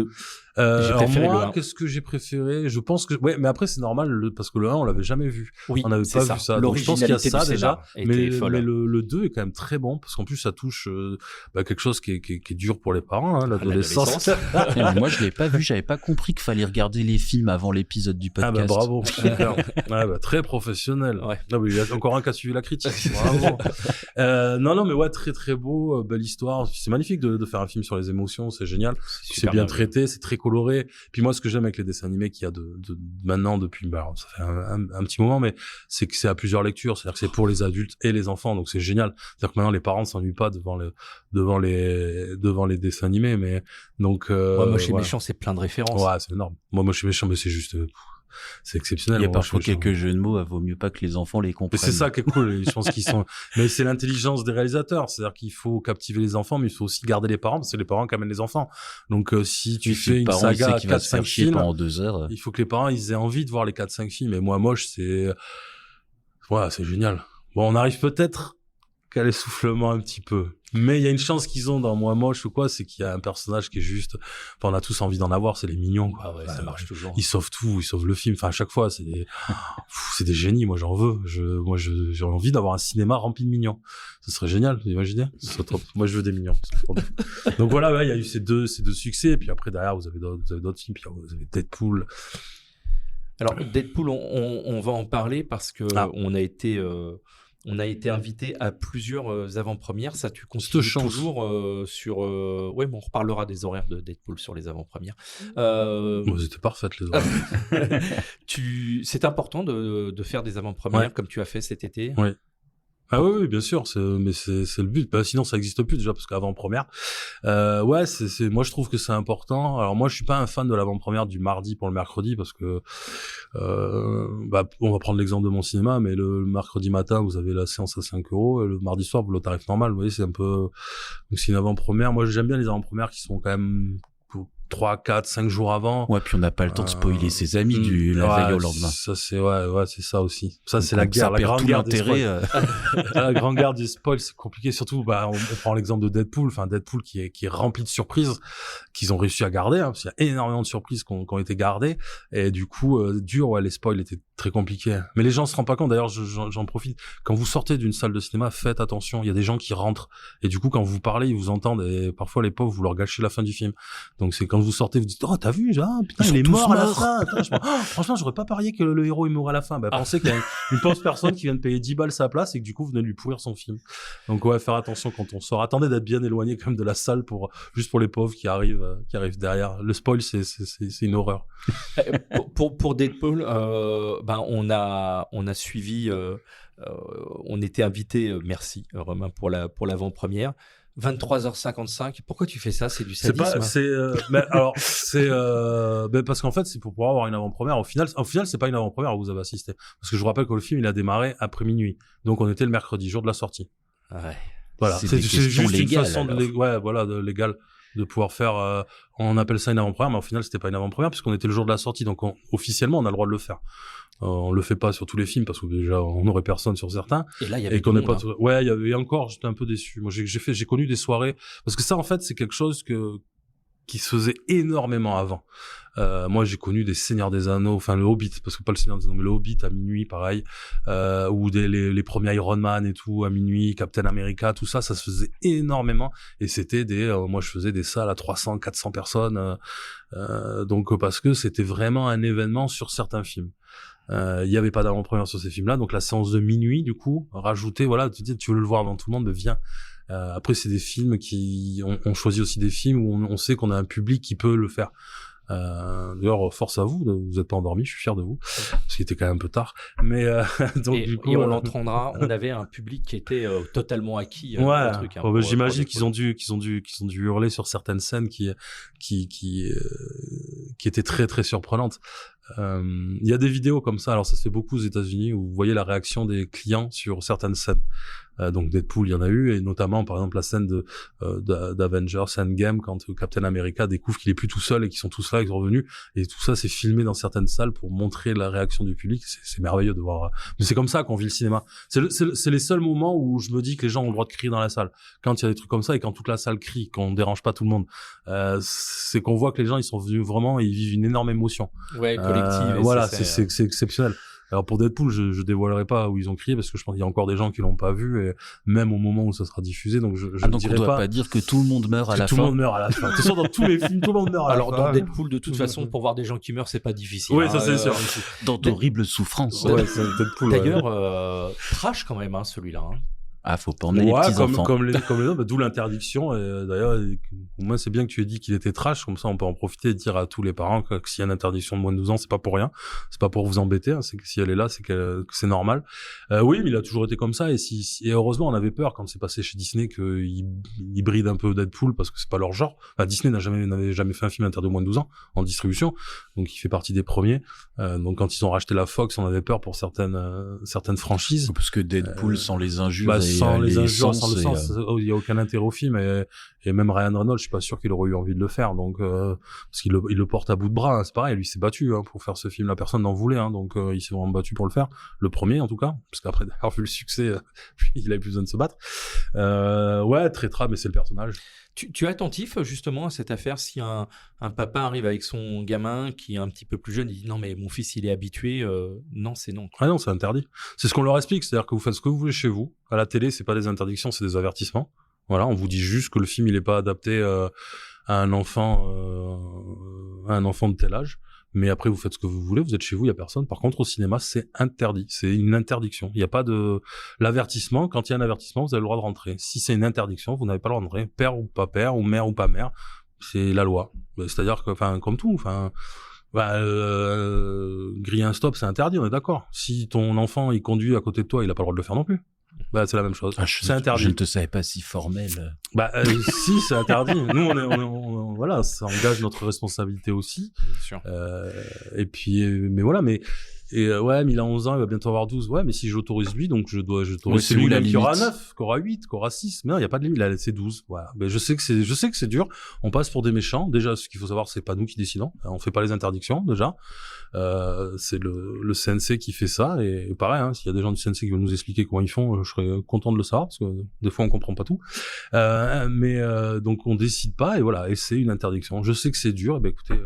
Alors moi, qu'est-ce que j'ai préféré? Je pense que mais après c'est normal parce que le 1 on l'avait jamais vu. Oui, on n'avait pas vu ça. Donc je pense qu'il y a ça déjà, mais le 2 est quand même très bon parce qu'en plus ça touche quelque chose qui est dur pour les parents, l'adolescence. Moi je l'ai pas vu, j'avais pas compris qu'il fallait regarder les films avant l'épisode du podcast. Bravo. Très professionnel. Ouais. Non, mais il y a encore un qui a suivi la critique. Bravo. Non mais ouais, très très beau, belle histoire. C'est magnifique de faire un film sur les émotions, c'est génial. C'est bien traité, c'est très coloré. Puis moi, ce que j'aime avec les dessins animés qu'il y a de maintenant depuis, ça fait un petit moment, mais c'est que c'est à plusieurs lectures. C'est-à-dire que c'est pour les adultes et les enfants, donc c'est génial. C'est-à-dire que maintenant les parents s'ennuient pas devant les dessins animés, mais donc. Moi, Moche et Méchant, c'est plein de références. Ouais, c'est énorme. Moi, Moche et Méchant, mais c'est juste. c'est exceptionnel. Il y a parfois quelques jeux de mots, vaut mieux pas que les enfants les comprennent. Mais c'est ça qui est cool, je pense qu'ils sont, mais c'est l'intelligence des réalisateurs, c'est-à-dire qu'il faut captiver les enfants, mais il faut aussi garder les parents, parce que c'est les parents qui amènent les enfants. Donc, si tu fais une saga à 4-5 films, pendant 2 heures. Il faut que les parents, ils aient envie de voir les 4-5 films. Et moi, moche, c'est génial. Bon, on arrive peut-être qu'à l'essoufflement un petit peu. Mais il y a une chance qu'ils ont dans Moi Moche ou quoi, c'est qu'il y a un personnage qui est juste, enfin, on a tous envie d'en avoir, c'est les mignons, quoi. Ça marche toujours. Ils sauvent tout, ils sauvent le film. Enfin, à chaque fois, c'est des génies. Moi, j'en veux. J'ai envie d'avoir un cinéma rempli de mignons. Ce serait génial, vous imaginez? Ce serait trop. Moi, je veux des mignons. Donc voilà, il y a eu ces deux succès. Et puis après, derrière, vous avez d'autres films. Puis vous avez Deadpool. Alors, Deadpool, on va en parler parce que on a été invité à plusieurs avant-premières. Ça, tu continues toujours sur... Oui, mais on reparlera des horaires de Deadpool sur les avant-premières. C'était parfait, les horaires. C'est important de faire des avant-premières comme tu as fait cet été. Oui. Ah oui, bien sûr, mais c'est le but. Bah, sinon, ça existe plus déjà parce qu'avant-première. Moi, je trouve que c'est important. Alors moi, je suis pas un fan de l'avant-première du mardi pour le mercredi parce que, on va prendre l'exemple de mon cinéma, mais le mercredi matin, vous avez la séance à 5 €, et le mardi soir, vous le tarif normal. Vous voyez, c'est un peu, donc c'est une avant-première. Moi, j'aime bien les avant-premières qui sont quand même 3, 4, 5 jours avant. Ouais, puis on n'a pas le temps de spoiler ses amis la veille au lendemain. Ça, c'est, c'est ça aussi. Ça, c'est la guerre, la grande guerre des spoils. La grande guerre des spoils, c'est compliqué. Surtout, on prend l'exemple de Deadpool. Enfin, Deadpool qui est rempli de surprises qu'ils ont réussi à garder, parce qu'il y a énormément de surprises qui ont été gardées. Et du coup, les spoils étaient très compliqués. Mais les gens se rendent pas compte. D'ailleurs, j'en profite. Quand vous sortez d'une salle de cinéma, faites attention. Il y a des gens qui rentrent. Et du coup, quand vous parlez, ils vous entendent. Et parfois, les pauvres, vous leur gâchez la fin du film. Donc, c'est quand vous sortez, vous dites, oh, t'as vu, putain, il est mort à la fin. Franchement, j'aurais pas parié que le héros, il mourrait à la fin. Pensez qu'il y a une pauvre personne qui vient de payer 10 balles sa place et que du coup, vous venez lui pourrir son film. Donc, faire attention quand on sort. Attendez d'être bien éloigné quand même de la salle juste pour les pauvres qui arrivent derrière. Le spoil, c'est une horreur. Pour Deadpool, on a suivi, on était invité, merci Romain pour l'avant-première. 23h55. Pourquoi tu fais ça? C'est du sadisme. Parce qu'en fait, c'est pour pouvoir avoir une avant-première. Au final, c'est pas une avant-première où vous avez assisté. Parce que je vous rappelle que le film, il a démarré après minuit. Donc, on était le mercredi, jour de la sortie. Ouais. Voilà. C'est juste légale, une façon légale de pouvoir faire, on appelle ça une avant-première, mais au final, c'était pas une avant-première puisqu'on était le jour de la sortie. Donc, officiellement, on a le droit de le faire. On le fait pas sur tous les films parce que déjà on aurait personne sur certains. Et là il y avait qu'on n'est pas il y avait encore, j'étais un peu déçu. Moi j'ai connu des soirées parce que ça en fait c'est quelque chose qui se faisait énormément avant. Moi j'ai connu des Seigneurs des Anneaux, enfin le Hobbit, parce que pas le Seigneur des Anneaux mais le Hobbit à minuit pareil, ou les premiers Iron Man et tout à minuit, Captain America, tout ça se faisait énormément et c'était moi je faisais des salles à 300 400 personnes donc parce que c'était vraiment un événement sur certains films. Il y avait pas d'avant-première sur ces films-là, donc la séance de minuit, du coup, rajouter, tu veux le voir avant tout le monde, viens. Après, c'est des films on choisit aussi des films où on sait qu'on a un public qui peut le faire. D'ailleurs, force à vous, vous êtes pas endormis, je suis fier de vous, parce qu'il était quand même un peu tard. Mais donc du coup, on l'entendra. On avait un public qui était totalement acquis. Au truc. J'imagine qu'ils ont dû hurler sur certaines scènes qui étaient très très surprenantes. Il y a des vidéos comme ça, alors ça se fait beaucoup aux États-Unis où vous voyez la réaction des clients sur certaines scènes. Donc Deadpool, il y en a eu, et notamment par exemple la scène d'Avengers Endgame quand Captain America découvre qu'il est plus tout seul et qu'ils sont tous là, ils sont revenus, et tout ça c'est filmé dans certaines salles pour montrer la réaction du public. C'est merveilleux de voir. Mais c'est comme ça qu'on vit le cinéma. C'est les seuls moments où je me dis que les gens ont le droit de crier dans la salle. Quand il y a des trucs comme ça et quand toute la salle crie, qu'on dérange pas tout le monde, c'est qu'on voit que les gens ils sont venus vraiment, ils vivent une énorme émotion. Ouais, collective. Voilà, c'est exceptionnel. Alors pour Deadpool, je dévoilerai pas où ils ont crié parce que je pense qu'il y a encore des gens qui l'ont pas vu, et même au moment où ça sera diffusé, donc je ne dirai on doit pas dire que tout le monde meurt à la fin. Tout le monde meurt à la fin. De toute façon, dans tous les films, tout le monde meurt à la fin. Alors dans Deadpool, de toute façon, pour voir des gens qui meurent, c'est pas difficile. Oui, ça c'est sûr. Dans d'horribles souffrances. Ouais, c'est Deadpool. D'ailleurs, trash quand même, celui-là. Ah, faut pas emmener les petits enfants. Comme les autres, d'où l'interdiction. Et d'ailleurs, au moins c'est bien que tu aies dit qu'il était trash, comme ça on peut en profiter et dire à tous les parents que s'il y a une interdiction de moins de 12 ans, c'est pas pour rien, c'est pas pour vous embêter, hein, c'est que si elle est là, c'est que c'est normal. Oui, mais il a toujours été comme ça, et heureusement on avait peur quand c'est passé chez Disney qu'ils brident un peu Deadpool parce que c'est pas leur genre. Enfin, Disney n'avait jamais fait un film interdit aux moins de 12 ans en distribution, donc il fait partie des premiers. Donc quand ils ont racheté la Fox, on avait peur pour certaines franchises. Parce que Deadpool sans les injures, sans les injures, sans le sens, il y a aucun intérêt au film, et même Ryan Reynolds, je suis pas sûr qu'il aurait eu envie de le faire, donc parce qu'il le porte à bout de bras, hein, c'est pareil, lui s'est battu pour faire ce film, la personne n'en voulait, hein, donc il s'est vraiment battu pour le faire, le premier en tout cas, parce qu'après d'avoir vu le succès, il avait plus besoin de se battre. Ouais, très mais c'est le personnage. Tu es attentif justement à cette affaire si un papa arrive avec son gamin qui est un petit peu plus jeune, il dit non mais mon fils il est habitué, non c'est non. Ah non, c'est interdit. C'est ce qu'on leur explique, c'est-à-dire que vous faites ce que vous voulez chez vous. À la télé, c'est pas des interdictions, c'est des avertissements. Voilà, on vous dit juste que le film il est pas adapté à un enfant de tel âge. Mais après, vous faites ce que vous voulez, vous êtes chez vous, il y a personne. Par contre, au cinéma, c'est interdit. C'est une interdiction. Il n'y a pas de l'avertissement. Quand il y a un avertissement, vous avez le droit de rentrer. Si c'est une interdiction, vous n'avez pas le droit de rentrer. Père ou pas père, ou mère ou pas mère. C'est la loi. C'est-à-dire que, comme tout, griller un stop, c'est interdit, on est d'accord. Si ton enfant, il conduit à côté de toi, il a pas le droit de le faire non plus. C'est la même chose. C'est interdit. Je ne te savais pas si formel. Si, c'est interdit. Nous, on voilà, ça engage notre responsabilité aussi. Bien sûr. Et puis, mais voilà, mais ouais, mais il a 11 ans, il va bientôt avoir 12. Ouais, mais si j'autorise lui, donc j'autorise celui qui aura 9, qui aura 8, qui aura 6. Mais non, il n'y a pas de limite, là, c'est 12. Voilà. Mais je sais que c'est dur. On passe pour des méchants. Déjà, ce qu'il faut savoir, c'est pas nous qui décidons. On fait pas les interdictions, déjà. C'est le CNC qui fait ça. Et pareil, hein, s'il y a des gens du CNC qui veulent nous expliquer comment ils font, je serais content de le savoir, parce que des fois, on comprend pas tout. Donc, on décide pas, et voilà. Et c'est une interdiction. Je sais que c'est dur. Et ben, écoutez,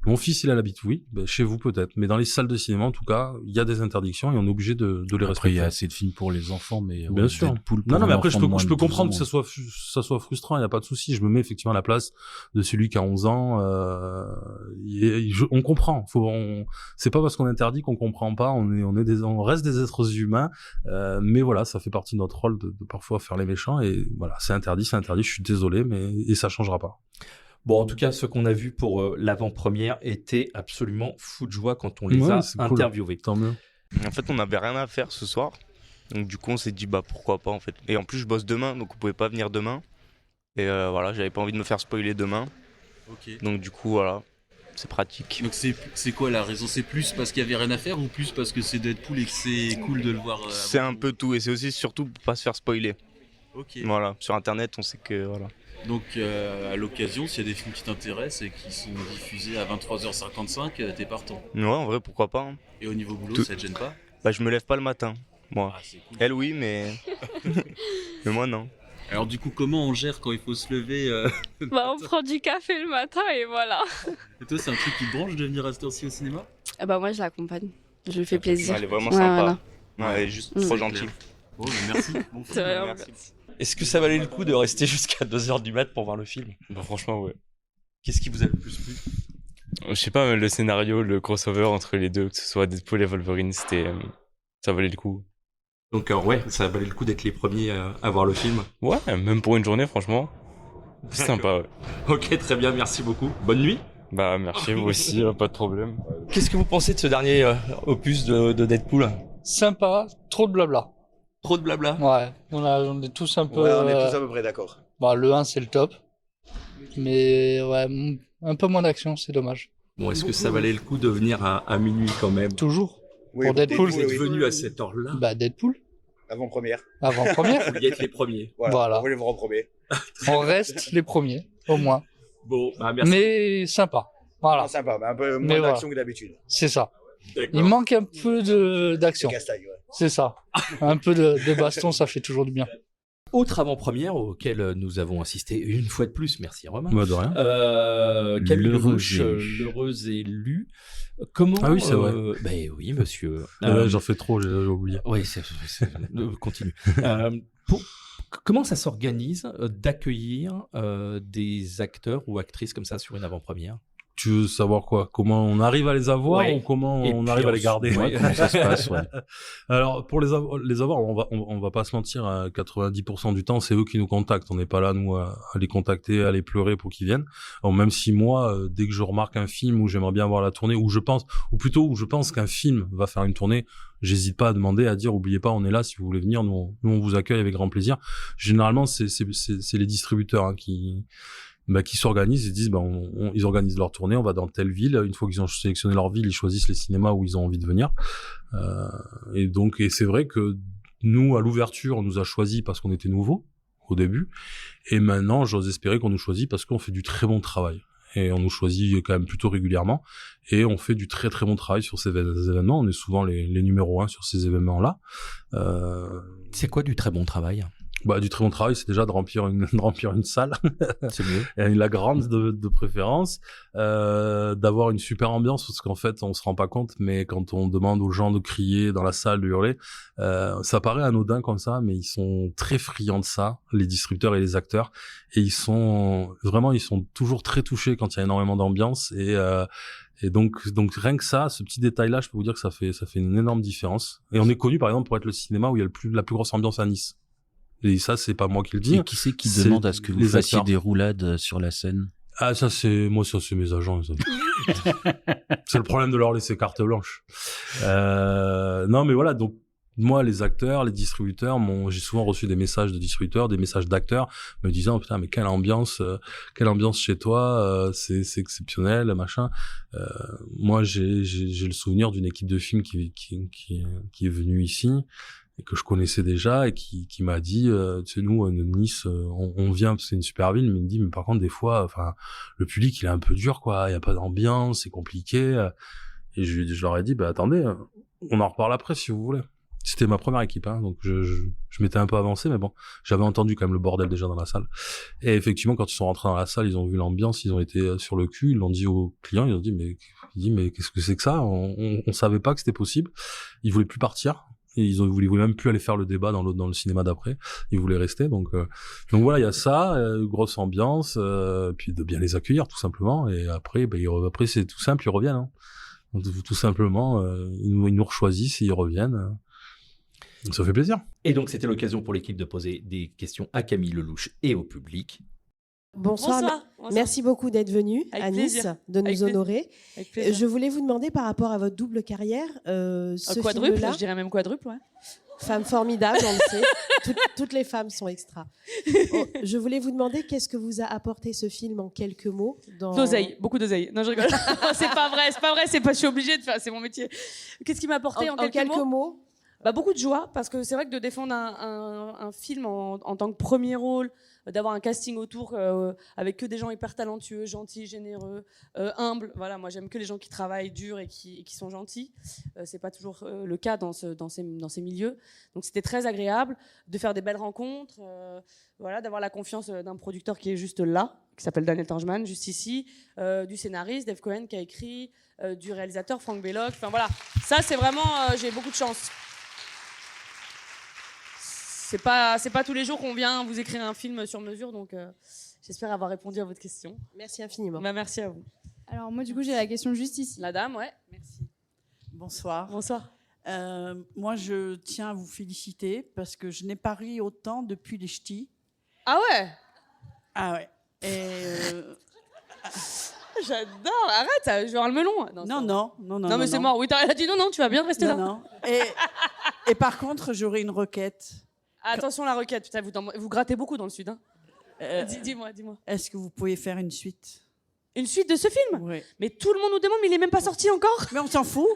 mon fils, il a l'habitude, oui. Chez vous, peut-être. Mais dans les salles de cinéma, en tout cas, il y a des interdictions et on est obligé de les respecter. Après, il y a assez de films pour les enfants, mais bien sûr. Non, mais après, je peux comprendre que ça soit frustrant. Il n'y a pas de souci. Je me mets effectivement à la place de celui qui a 11 ans. On comprend. C'est pas parce qu'on interdit qu'on comprend pas. On reste des êtres humains. Mais voilà, ça fait partie de notre rôle de parfois faire les méchants. Et voilà, c'est interdit. Je suis désolé, et ça changera pas. Bon, en tout cas, ce qu'on a vu pour l'avant-première était absolument fou de joie quand on les a interviewés. Tant mieux. En fait, on n'avait rien à faire ce soir. Donc du coup, on s'est dit, pourquoi pas en fait. Et en plus, je bosse demain, donc on pouvait pas venir demain. Et voilà, j'avais pas envie de me faire spoiler demain. Ok. Donc du coup, voilà, c'est pratique. Donc c'est quoi la raison? C'est plus parce qu'il y avait rien à faire ou plus parce que c'est Deadpool et que c'est cool de le voir c'est un peu tout, et c'est aussi surtout pour pas se faire spoiler. Ok. Voilà, sur internet, on sait que voilà. Donc à l'occasion, s'il y a des films qui t'intéressent et qui sont diffusés à 23h55, t'es partant. Ouais, en vrai, pourquoi pas. Hein. Et au niveau boulot, ça te gêne pas? Je me lève pas le matin, moi. Ah, c'est cool. Elle, oui, mais mais moi, non. Alors du coup, comment on gère quand il faut se lever On prend du café le matin et voilà. Et toi, c'est un truc qui te branche de venir à cette heure-ci au cinéma? Moi, je l'accompagne. Je lui fais plaisir. Elle est vraiment sympa. Voilà. Ouais, elle est juste trop gentille. Oh, merci. Bon film. Merci. Est-ce que ça valait le coup de rester jusqu'à 2h du mat pour voir le film? Franchement, ouais. Qu'est-ce qui vous a le plus plu? Je sais pas, le scénario, le crossover entre les deux, que ce soit Deadpool et Wolverine, ça valait le coup. Donc ouais, ça valait le coup d'être les premiers à voir le film. Ouais, même pour une journée, franchement. C'est sympa, ouais. Ok, très bien, merci beaucoup. Bonne nuit. Merci, vous aussi, pas de problème. Qu'est-ce que vous pensez de ce dernier opus de Deadpool? Sympa, trop de blabla. Trop de blabla? Ouais, on est tous un peu... Ouais, on est tous à peu près d'accord. Le 1, c'est le top. Mais ouais, un peu moins d'action, c'est dommage. Bon, est-ce que ça valait le coup de venir à minuit quand même? Toujours. Oui, pour Deadpool, vous êtes venu à cette heure-là? Deadpool. Avant-première. Avant-première. Vous y êtes les premiers. Voilà. On voulait voir en premier. On reste les premiers, au moins. Bon, merci. Mais sympa. Voilà. Sympa, mais un peu moins d'action que d'habitude. C'est ça. Il manque un peu d'action. Castagne, ouais. C'est ça. Un peu de baston, ça fait toujours du bien. Autre avant-première auquel nous avons assisté une fois de plus, merci Romain. De rien. Camille Lelouch, l'heureuse élue. Comment? Ah oui, c'est vrai. Oui, monsieur. J'en fais trop, j'ai oublié. Oui, continue. Comment ça s'organise d'accueillir des acteurs ou actrices comme ça sur une avant-première? Tu veux savoir quoi? Comment on arrive à les avoir ou comment on arrive à les garder? Ouais, comment ça se passe, ouais. Alors, pour les avoir, on va pas se mentir, à 90% du temps, c'est eux qui nous contactent. On n'est pas là, nous, à les contacter, à les pleurer pour qu'ils viennent. Alors, même si moi, dès que je remarque un film où j'aimerais bien voir la tournée, où je pense qu'un film va faire une tournée, j'hésite pas à demander, à dire, oubliez pas, on est là, si vous voulez venir, nous on vous accueille avec grand plaisir. Généralement, c'est les distributeurs, hein, qui s'organisent, ils disent, ils organisent leur tournée, on va dans telle ville. Une fois qu'ils ont sélectionné leur ville, ils choisissent les cinémas où ils ont envie de venir. Et c'est vrai que nous, à l'ouverture, on nous a choisis parce qu'on était nouveaux au début. Et maintenant, j'ose espérer qu'on nous choisit parce qu'on fait du très bon travail. Et on nous choisit quand même plutôt régulièrement. Et on fait du très très bon travail sur ces événements. On est souvent les numéros 1 sur ces événements-là. C'est quoi du très bon travail? Du très bon travail, c'est déjà de remplir une salle. C'est mieux. Et la grande de préférence, d'avoir une super ambiance, parce qu'en fait, on se rend pas compte, mais quand on demande aux gens de crier dans la salle, de hurler, ça paraît anodin comme ça, mais ils sont très friands de ça, les distributeurs et les acteurs, et ils sont toujours très touchés quand il y a énormément d'ambiance, et donc rien que ça, ce petit détail-là, je peux vous dire que ça fait une énorme différence. Et on est connu, par exemple, pour être le cinéma où il y a la plus grosse ambiance à Nice. Et ça, c'est pas moi qui le dis. Et qui c'est qui demande à ce que vous fassiez des roulades sur la scène? Ah, ça c'est mes agents. Ça. C'est le problème de leur laisser carte blanche. Non, mais voilà, donc moi, les acteurs, les distributeurs, j'ai souvent reçu des messages de distributeurs, des messages d'acteurs me disant, putain, mais quelle ambiance chez toi, c'est exceptionnel, machin. Moi, j'ai le souvenir d'une équipe de film qui est venue ici, et que je connaissais déjà, et qui m'a dit, tu sais, nous, Nice, on vient parce que c'est une super ville, mais il me dit, mais par contre, des fois, enfin, le public, il est un peu dur, quoi, il y a pas d'ambiance, c'est compliqué. Et je leur ai dit, attendez, on en reparle après, si vous voulez. C'était ma première équipe, hein, donc je m'étais un peu avancé, mais bon, j'avais entendu quand même le bordel déjà dans la salle. Et effectivement, quand ils sont rentrés dans la salle, ils ont vu l'ambiance, ils ont été sur le cul, ils l'ont dit aux clients, ils ont dit, mais qu'est-ce que c'est que ça? On savait pas que c'était possible. Ils voulaient plus partir. Et ils voulaient même plus aller faire le débat dans le cinéma d'après. Ils voulaient rester. Donc voilà, il y a ça, grosse ambiance, puis de bien les accueillir tout simplement. Et après, après c'est tout simple, ils reviennent. Hein. Donc, tout simplement, ils nous choisissent et ils reviennent. Ça fait plaisir. Et donc c'était l'occasion pour l'équipe de poser des questions à Camille Lelouch et au public. Bonsoir. Merci beaucoup d'être venu à Nice, de nous honorer. Je voulais vous demander par rapport à votre double carrière, ce quadruple, film-là, je dirais même quadruple, ouais. Femme formidable, on le sait. Toutes les femmes sont extra. Je voulais vous demander qu'est-ce que vous a apporté ce film en quelques mots. D'oseille, beaucoup d'oseille. Non, je rigole. c'est pas vrai, je suis obligée de faire, c'est mon métier. Qu'est-ce qui m'a apporté en quelques mots? Beaucoup de joie, parce que c'est vrai que de défendre un film en tant que premier rôle, d'avoir un casting autour avec que des gens hyper talentueux, gentils, généreux, humbles. Voilà, moi j'aime que les gens qui travaillent dur et qui sont gentils. C'est pas toujours le cas dans ces milieux. Donc c'était très agréable de faire des belles rencontres, d'avoir la confiance d'un producteur qui est juste là, qui s'appelle Daniel Tangeman, juste ici, du scénariste Dave Cohen qui a écrit, du réalisateur Franck Belloc. Enfin voilà, ça c'est vraiment, j'ai beaucoup de chance. C'est pas tous les jours qu'on vient vous écrire un film sur mesure, donc j'espère avoir répondu à votre question. Merci infiniment. Merci à vous. Alors moi du coup j'ai la question juste ici. La dame, ouais. Merci. Bonsoir. Bonsoir. Moi je tiens à vous féliciter parce que je n'ai pas ri autant depuis les ch'tis. Ah ouais. Ah ouais. Et j'adore. Arrête, je vais avoir le melon. Non mais c'est mort. Oui, elle a dit non, tu vas bien rester là. Non. Et par contre j'aurais une requête. Attention la requête, putain, vous grattez beaucoup dans le sud. Hein. Dis-moi. Est-ce que vous pouvez faire une suite? Une suite de ce film? Oui. Mais tout le monde nous demande, mais il est même pas sorti encore. Mais on s'en fout.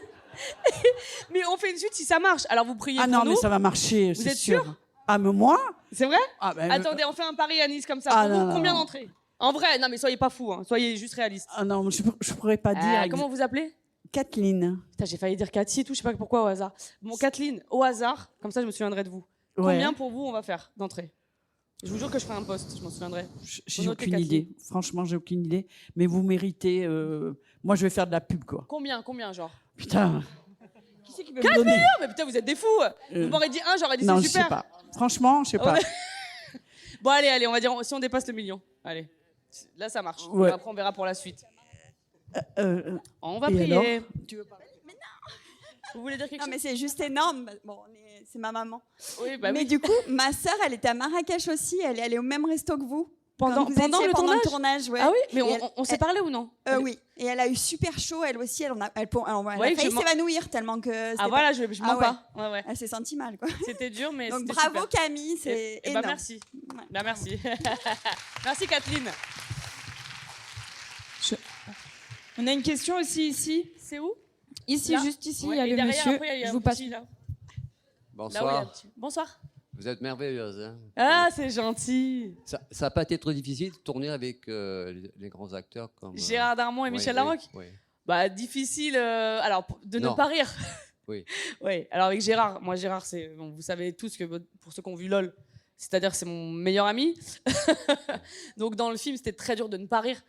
Mais on fait une suite si ça marche. Alors vous priez pour nous. Ah non, mais ça va marcher, vous c'est êtes sûr? Ah mais moi? C'est vrai? Attendez, on fait un pari à Nice comme ça. Combien d'entrées? En vrai, non mais soyez pas fous, hein. Soyez juste réalistes. Ah non, je pourrais pas dire. Comment vous appelez? Kathleen. Putain, j'ai failli dire Cathy et tout, je sais pas pourquoi au hasard. Bon, Kathleen, au hasard, comme ça je me souviendrai de vous. Ouais. Combien pour vous on va faire d'entrée? Je vous jure que je ferai un post, je m'en souviendrai. J'ai aucune idée. Franchement, j'ai aucune idée. Mais vous méritez. Moi, je vais faire de la pub, quoi. Combien, genre? Putain. Qui c'est qui veut 4 me donner? millions? Mais putain, vous êtes des fous. Vous m'aurez dit 1, j'aurais dit non, c'est super. Je sais pas. Franchement, je sais pas. Bon, allez, on va dire si on dépasse le million. Allez. Là, ça marche. Ouais. Après, on verra pour la suite. On va prier. Tu veux parler? Vous voulez dire quelque chose? Non, mais c'est juste énorme. Bon, c'est ma maman. Oui, bah mais oui. du coup, ma sœur, elle était à Marrakech aussi. Elle est allée au même resto que vous. Pendant le tournage, ouais. Ah oui, mais on s'est parlé ou non? Oui. Et elle a eu super chaud. Elle aussi, elle a failli s'évanouir tellement que. Ah voilà, je mens pas. Ouais. Elle s'est sentie mal, quoi. C'était dur, mais. Donc c'était bravo super. Camille, c'est énorme. Bah merci. Ouais. Bah merci. Merci Kathleen. On a une question aussi ici. C'est où? Ici, là? juste ici, Ouais, il y a le derrière, monsieur. Après, Je vous passe. Là. Bonsoir. Bonsoir. Vous êtes merveilleuse. Hein. Ah, c'est gentil. Ça n'a pas été trop difficile de tourner avec les grands acteurs comme Gérard Darmon et Michel Larocque. Oui. Bah difficile. Alors de ne pas rire. Oui. Oui. Alors avec Gérard, moi Gérard, c'est bon, vous savez tous que pour ceux qui ont vu LOL, c'est-à-dire que c'est mon meilleur ami. Donc dans le film, c'était très dur de ne pas rire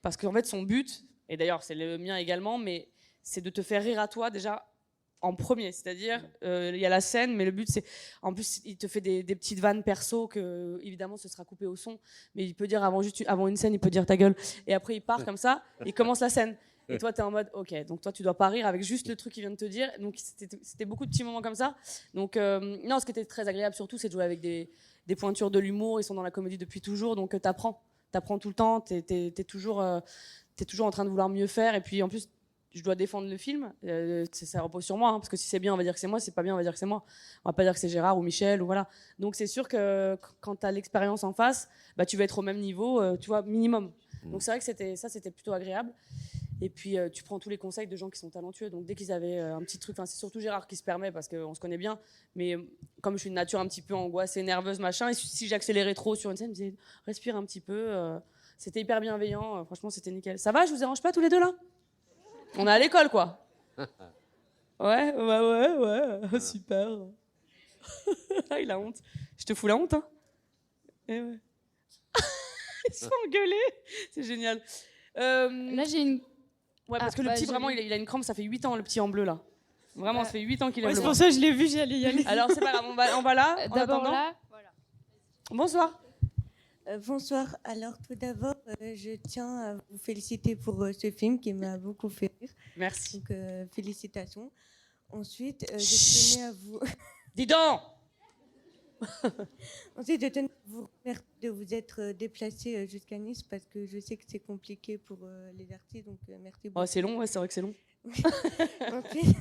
parce qu'en fait son but, et d'ailleurs c'est le mien également, mais c'est de te faire rire à toi déjà. En premier, c'est-à-dire il y a la scène, mais le but c'est, en plus il te fait des petites vannes perso que évidemment ce sera coupé au son, mais il peut dire avant une scène, il peut dire ta gueule, et après il part comme ça, il commence la scène, et toi t'es en mode ok, donc toi tu dois pas rire avec juste le truc qu'il vient de te dire, donc c'était beaucoup de petits moments comme ça, donc non, ce qui était très agréable surtout, c'est de jouer avec des pointures de l'humour, ils sont dans la comédie depuis toujours, donc t'apprends tout le temps, t'es toujours en train de vouloir mieux faire, et puis en plus je dois défendre le film, ça repose sur moi, hein, parce que si c'est bien, on va dire que c'est moi, si c'est pas bien, on va dire que c'est moi. On va pas dire que c'est Gérard ou Michel, ou voilà. Donc c'est sûr que quand tu as l'expérience en face, bah, tu vas être au même niveau, tu vois, minimum. Donc c'est vrai que c'était plutôt agréable. Et puis tu prends tous les conseils de gens qui sont talentueux. Donc dès qu'ils avaient un petit truc, c'est surtout Gérard qui se permet, parce qu'on se connaît bien, mais comme je suis une nature un petit peu angoissée, nerveuse, machin, et si j'accélérais trop sur une scène, je me disais, respire un petit peu. C'était hyper bienveillant, franchement c'était nickel. Ça va, je vous dérange pas tous les deux là? On est à l'école, quoi. Ouais, super. Il a honte. Je te fous la honte, hein. Eh ouais. Ils sont engueulés. C'est génial. Là, j'ai une... Ouais, parce que le petit, vraiment, il a une crampe, ça fait 8 ans, le petit en bleu, là. Vraiment, ça fait 8 ans qu'il est bleu. C'est pour ça que je l'ai vu, j'allais y aller. Alors, c'est pas grave, on va là. D'abord là. Voilà. Bonsoir. Bonsoir. Alors tout d'abord, je tiens à vous féliciter pour ce film qui m'a beaucoup fait rire. Merci. Donc félicitations. Ensuite, je tenais à vous... Dis donc. Ensuite, je tenais à vous remercier de vous être déplacé jusqu'à Nice parce que je sais que c'est compliqué pour les artistes. Donc merci beaucoup. Oh, c'est long, ouais, c'est vrai que c'est long. Ensuite,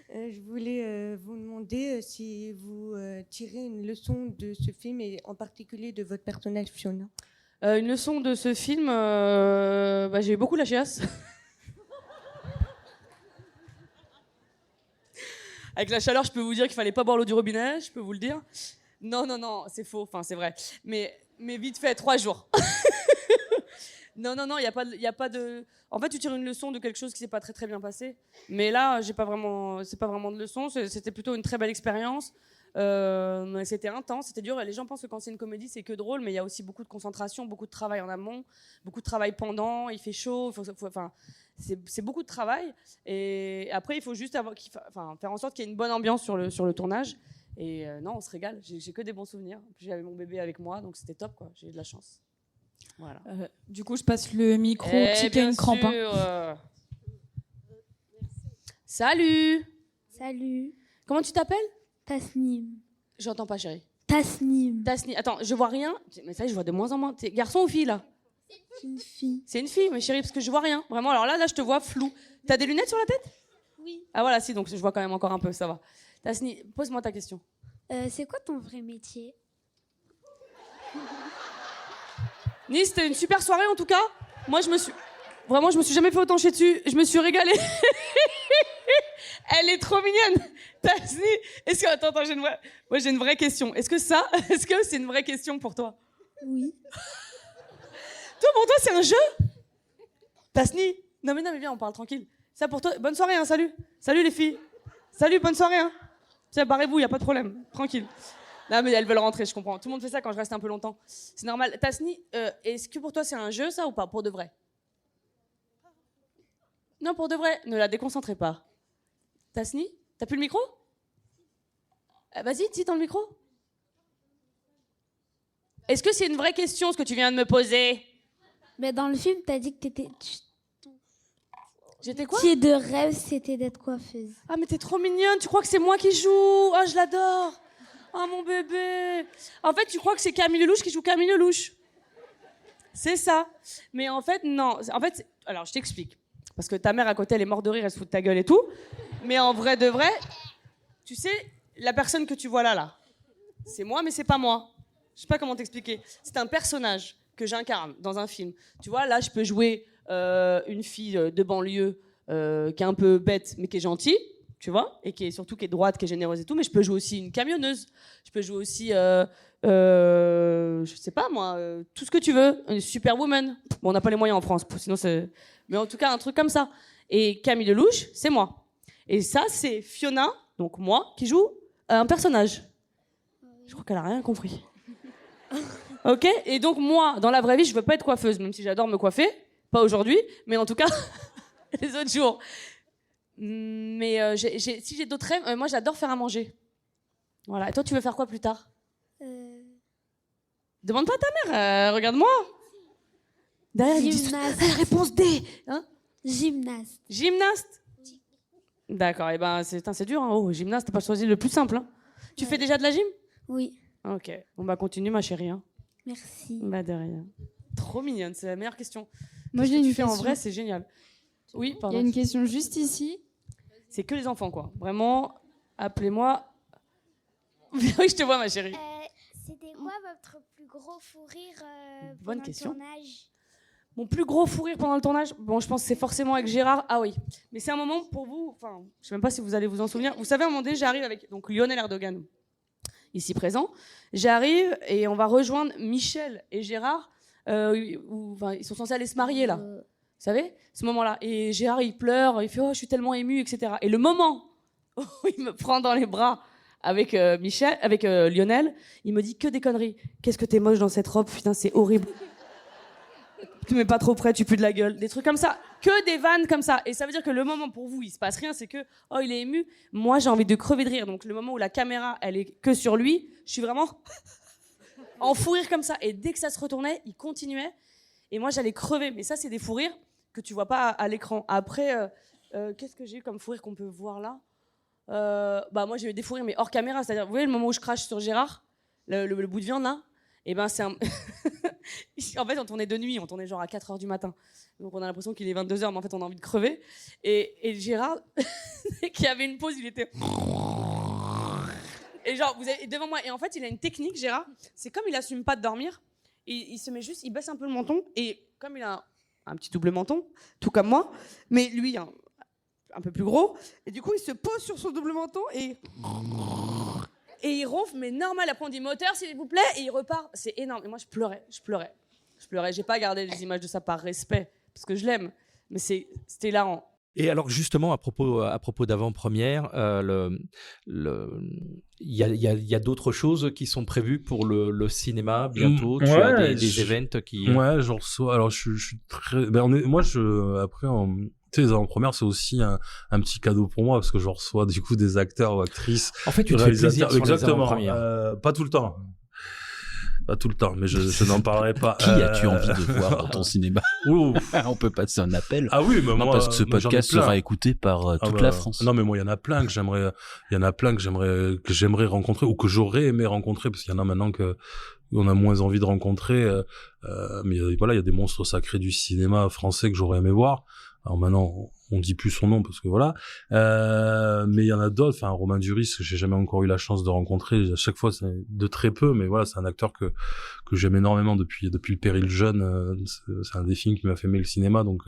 je voulais vous demander si vous tirez une leçon de ce film et en particulier de votre personnage Fiona. Une leçon de ce film, j'ai eu beaucoup la chiasse. Avec la chaleur, je peux vous dire qu'il fallait pas boire l'eau du robinet, je peux vous le dire. Non, c'est faux, enfin c'est vrai. Mais vite fait, 3 jours. Non, il y a pas de. En fait, tu tires une leçon de quelque chose qui s'est pas très très bien passé. Mais là, c'est pas vraiment de leçon. C'était plutôt une très belle expérience. C'était intense, c'était dur. Les gens pensent que quand c'est une comédie, c'est que drôle, mais il y a aussi beaucoup de concentration, beaucoup de travail en amont, beaucoup de travail pendant. Il fait chaud, c'est beaucoup de travail. Et après, il faut juste faire en sorte qu'il y ait une bonne ambiance sur le tournage. Et non, on se régale. J'ai que des bons souvenirs. Puis j'avais mon bébé avec moi, donc c'était top, quoi. J'ai eu de la chance. Voilà. Du coup, je passe le micro qui a une crampe. Salut. Salut. Comment tu t'appelles? Tasnim. J'entends pas, chérie. Tasnim. Attends, je vois rien. Mais ça, je vois de moins en moins. T'es garçon ou fille, là? C'est une fille. C'est une fille, mais chérie, parce que je vois rien. Vraiment, alors là, je te vois flou. T'as des lunettes sur la tête? Oui. Ah voilà, si, donc je vois quand même encore un peu, ça va. Tasni, pose-moi ta question. C'est quoi ton vrai métier? Nice, c'était une super soirée en tout cas. Moi, je me suis jamais fait autant chier dessus. Je me suis régalée. Elle est trop mignonne. Tasni, attends, j'ai une vraie question. Est-ce que c'est une vraie question pour toi? Oui. Toi, pour toi, c'est un jeu? Tasni, non mais viens, on parle tranquille. Ça pour toi. Bonne soirée, hein, salut. Salut les filles. Salut, bonne soirée, hein. Tiens, barrez-vous, y a pas de problème. Tranquille. Non, mais elles veulent rentrer, je comprends. Tout le monde fait ça quand je reste un peu longtemps. C'est normal. Tasni, est-ce que pour toi c'est un jeu, ça, ou pas? Pour de vrai? Non, pour de vrai. Ne la déconcentrez pas. Tasni, t'as plus le micro? Vas-y, dis dans le micro. Est-ce que c'est une vraie question, ce que tu viens de me poser? Mais dans le film, t'as dit que J'étais quoi? Métier de rêve, c'était d'être coiffeuse. Ah, mais t'es trop mignonne. Tu crois que c'est moi qui joue? Oh, je l'adore. Oh, mon bébé. En fait, tu crois que c'est Camille Lelouch qui joue Camille Lelouch. C'est ça. Mais en fait, non. En fait, alors, je t'explique. Parce que ta mère à côté, elle est morte de rire, elle se fout de ta gueule et tout. Mais en vrai de vrai, tu sais, la personne que tu vois là, c'est moi, mais c'est pas moi. Je sais pas comment t'expliquer. C'est un personnage que j'incarne dans un film. Tu vois, là, je peux jouer une fille de banlieue qui est un peu bête, mais qui est gentille, tu vois, et qui est surtout qui est droite, qui est généreuse et tout. Mais je peux jouer aussi une camionneuse. Je peux jouer aussi, je sais pas moi, tout ce que tu veux, une superwoman. Bon, on n'a pas les moyens en France, sinon c'est. Mais en tout cas, un truc comme ça. Et Camille Lelouch, c'est moi. Et ça, c'est Fiona, donc moi, qui joue un personnage. Je crois qu'elle a rien compris. Ok? Et donc moi, dans la vraie vie, je veux pas être coiffeuse, même si j'adore me coiffer. Pas aujourd'hui, mais en tout cas, les autres jours. Mais si j'ai d'autres rêves, moi j'adore faire à manger. Voilà. Et toi, tu veux faire quoi plus tard? Demande pas à ta mère, regarde-moi. Derrière, Gymnaste. La réponse D. Hein? Gymnaste. Gymnaste? D'accord, et ben c'est dur, hein. Oh, gymnaste, t'as pas choisi le plus simple. Hein. Tu fais déjà de la gym? Oui. Ok, bon bah continue ma chérie. Hein. Merci. Bah de rien. Trop mignonne, c'est la meilleure question. Moi, Qu'est-ce j'ai que une tu fais en question. vrai, c'est génial. Oui, Il pardon. y a une question juste ici. C'est que les enfants, quoi. Vraiment, appelez-moi. Oui, je te vois, ma chérie. C'était quoi votre plus gros fou rire Bonne pendant question. le tournage? Mon plus gros fou rire pendant le tournage, bon, je pense que c'est forcément avec Gérard. Ah oui, mais c'est un moment pour vous, enfin, je sais même pas si vous allez vous en souvenir. Vous savez, à un moment donné, j'arrive avec donc Lionel Erdogan, ici présent. J'arrive et on va rejoindre Michel et Gérard. Ils sont censés aller se marier là. Vous savez, ce moment-là. Et Gérard, il pleure, il fait oh, je suis tellement ému, etc. Et le moment où il me prend dans les bras avec Lionel, il me dit que des conneries. Qu'est-ce que t'es moche dans cette robe, putain, c'est horrible. Tu mets pas trop près, tu pues de la gueule. Des trucs comme ça. Que des vannes comme ça. Et ça veut dire que le moment pour vous, il se passe rien, c'est que, oh, il est ému. Moi, j'ai envie de crever de rire. Donc, le moment où la caméra, elle est que sur lui, je suis vraiment en fou rire comme ça. Et dès que ça se retournait, il continuait. Et moi, j'allais crever. Mais ça, c'est des fous rires que tu vois pas à l'écran. Après, qu'est-ce que j'ai eu comme fou rire qu'on peut voir là? Moi, j'ai eu des fous rires, mais hors caméra. C'est-à-dire, vous voyez, le moment où je crache sur Gérard, le bout de viande là, et ben, c'est un. En fait, on tournait de nuit, on tournait genre à 4h du matin. Donc on a l'impression qu'il est 22h, mais en fait on a envie de crever. Et Gérard, qui avait une pause, il était... Et genre, vous avez devant moi. Et en fait, il a une technique, Gérard. C'est comme il assume pas de dormir. Il se met juste, il baisse un peu le menton. Et comme il a un petit double menton, tout comme moi, mais lui, un peu plus gros. Et du coup, il se pose sur son double menton et il ronfle, mais normal. Après, on dit moteur, s'il vous plaît, et il repart. C'est énorme. Et moi, je pleurais. J'ai pas gardé les images de ça par respect, parce que je l'aime. Mais c'était hilarant. Et alors justement, à propos d'avant-première, il y a d'autres choses qui sont prévues pour le cinéma bientôt. Tu as des events qui... Ouais, j'en reçois. Alors je suis très... après... Tu sais, les avant-premières, c'est aussi un petit cadeau pour moi, parce que je reçois du coup des acteurs ou actrices. En fait, tu te fais plaisir sur les avant-premières. Pas tout le temps. Pas tout le temps, mais je n'en parlerai pas. Qui as-tu envie de voir dans ton cinéma? On peut passer un appel. Ah oui, mais non, moi, parce que ce podcast sera écouté par toute la France. Non, mais moi, il y en a plein que j'aimerais rencontrer ou que j'aurais aimé rencontrer, parce qu'il y en a maintenant que on a moins envie de rencontrer. Mais voilà, il y a des monstres sacrés du cinéma français que j'aurais aimé voir. Alors maintenant, on dit plus son nom parce que voilà. Mais il y en a d'autres. Enfin, Romain Duris, que j'ai jamais encore eu la chance de rencontrer. À chaque fois, c'est de très peu. Mais voilà, c'est un acteur que j'aime énormément depuis le Péril jeune. C'est un des films qui m'a fait aimer le cinéma. Donc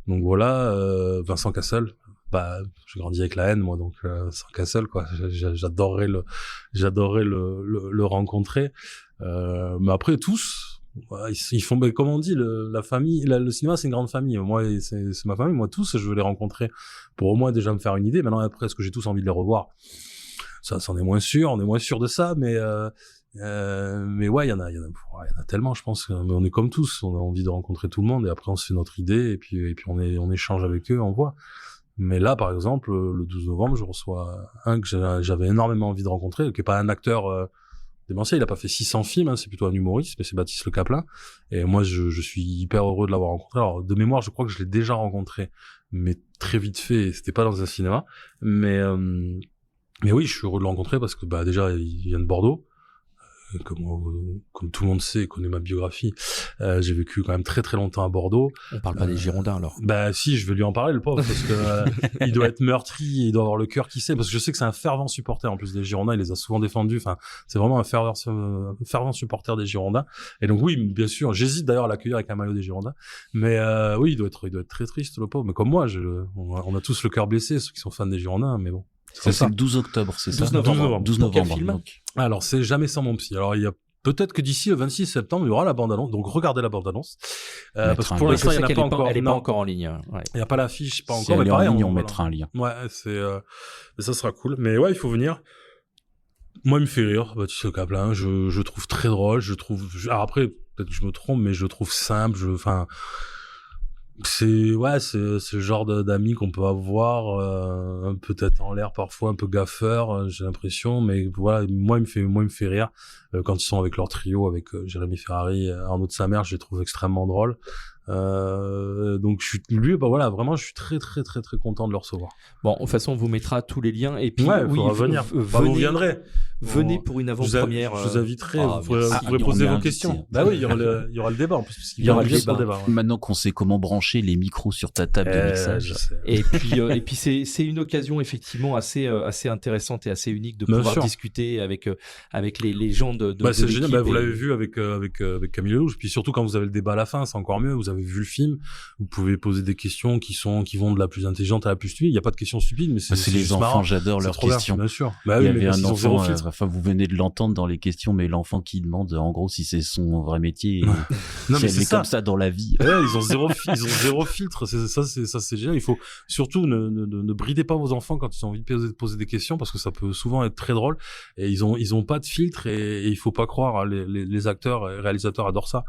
voilà. Vincent Cassel. J'ai grandi avec la haine, moi. Donc Vincent Cassel, quoi. J'adorerais le rencontrer. Mais après, tous. Ils font, comme on dit, la famille, le cinéma, c'est une grande famille. Moi, c'est ma famille. Moi, tous, je veux les rencontrer pour au moins déjà me faire une idée. Maintenant, après, est-ce que j'ai tous envie de les revoir? Ça, on est moins sûr de ça, mais ouais, il y en a tellement, je pense. Mais on est comme tous. On a envie de rencontrer tout le monde et après, on se fait notre idée et puis on échange avec eux, on voit. Mais là, par exemple, le 12 novembre, je reçois un que j'avais énormément envie de rencontrer, qui est pas un acteur, démentiel. Il a pas fait 600 films, c'est plutôt un humoriste, mais c'est Baptiste Le Caplin. Et moi, je suis hyper heureux de l'avoir rencontré. Alors, de mémoire, je crois que je l'ai déjà rencontré, mais très vite fait, c'était pas dans un cinéma. Mais oui, je suis heureux de le rencontrer parce que, déjà, il vient de Bordeaux. Comme tout le monde sait, connaît ma biographie, j'ai vécu quand même très très longtemps à Bordeaux. On parle pas des Girondins alors. Si, je vais lui en parler le pauvre parce que il doit être meurtri, il doit avoir le cœur qui sait, parce que je sais que c'est un fervent supporter en plus des Girondins, il les a souvent défendus. Enfin, c'est vraiment un fervent supporter des Girondins. Et donc oui, bien sûr, j'hésite d'ailleurs à l'accueillir avec un maillot des Girondins. Mais oui, il doit être très triste le pauvre. Mais comme moi, on a tous le cœur blessé, ceux qui sont fans des Girondins. Mais bon. C'est le 12 octobre, c'est ça? 12 novembre. Quel film? Donc. Alors, c'est Jamais sans mon psy. Alors, il y a peut-être que d'ici le 26 septembre, il y aura la bande-annonce. Donc, regardez la bande-annonce. Parce que pour l'instant, il n'y en a pas encore. Elle n'est pas encore en ligne. Ouais. Il n'y a pas l'affiche, pas si encore. Elle mais est pareil, en ligne, on mettra un lien. Ouais, ça sera cool. Mais ouais, il faut venir. Moi, il me fait rire, Baptiste Le Caplin. Je trouve très drôle. Alors après, peut-être que je me trompe, mais je le trouve simple. C'est le genre d'amis qu'on peut avoir, peut-être en l'air parfois un peu gaffeur, j'ai l'impression, mais voilà, moi il me fait rire quand ils sont avec leur trio, avec Jérémy Ferrari, Arnaud de Samer, je les trouve extrêmement drôles. Donc vraiment je suis très très très très content de le recevoir. Bon, de toute façon on vous mettra tous les liens et puis faudra venir. Vous viendrez. Venez pour une avant-première. Je vous inviterai, vous pourrez poser vos questions. Oui, il y aura le débat en plus. Parce qu'il y aura le débat. Maintenant qu'on sait comment brancher les micros sur ta table de mixage. Et puis c'est une occasion effectivement assez intéressante et assez unique de pouvoir discuter avec les gens de c'est génial. Vous l'avez vu avec Camille Lelouch. Puis surtout quand vous avez le débat à la fin, c'est encore mieux. Vous avez vu le film, vous pouvez poser des questions qui vont de la plus intelligente à la plus stupide. Il n'y a pas de questions stupides, mais c'est les enfants. Marrant. J'adore leurs questions. Bien sûr. Il y avait un enfant. Enfin, vous venez de l'entendre dans les questions, mais l'enfant qui demande, en gros, si c'est son vrai métier, non, mais c'est comme ça dans la vie. Ouais, ils ont zéro filtre. C'est génial. Il faut surtout ne bridez pas vos enfants quand ils ont envie de poser des questions, parce que ça peut souvent être très drôle. Et ils ont pas de filtre, et il faut pas croire. Les acteurs et réalisateurs adorent ça.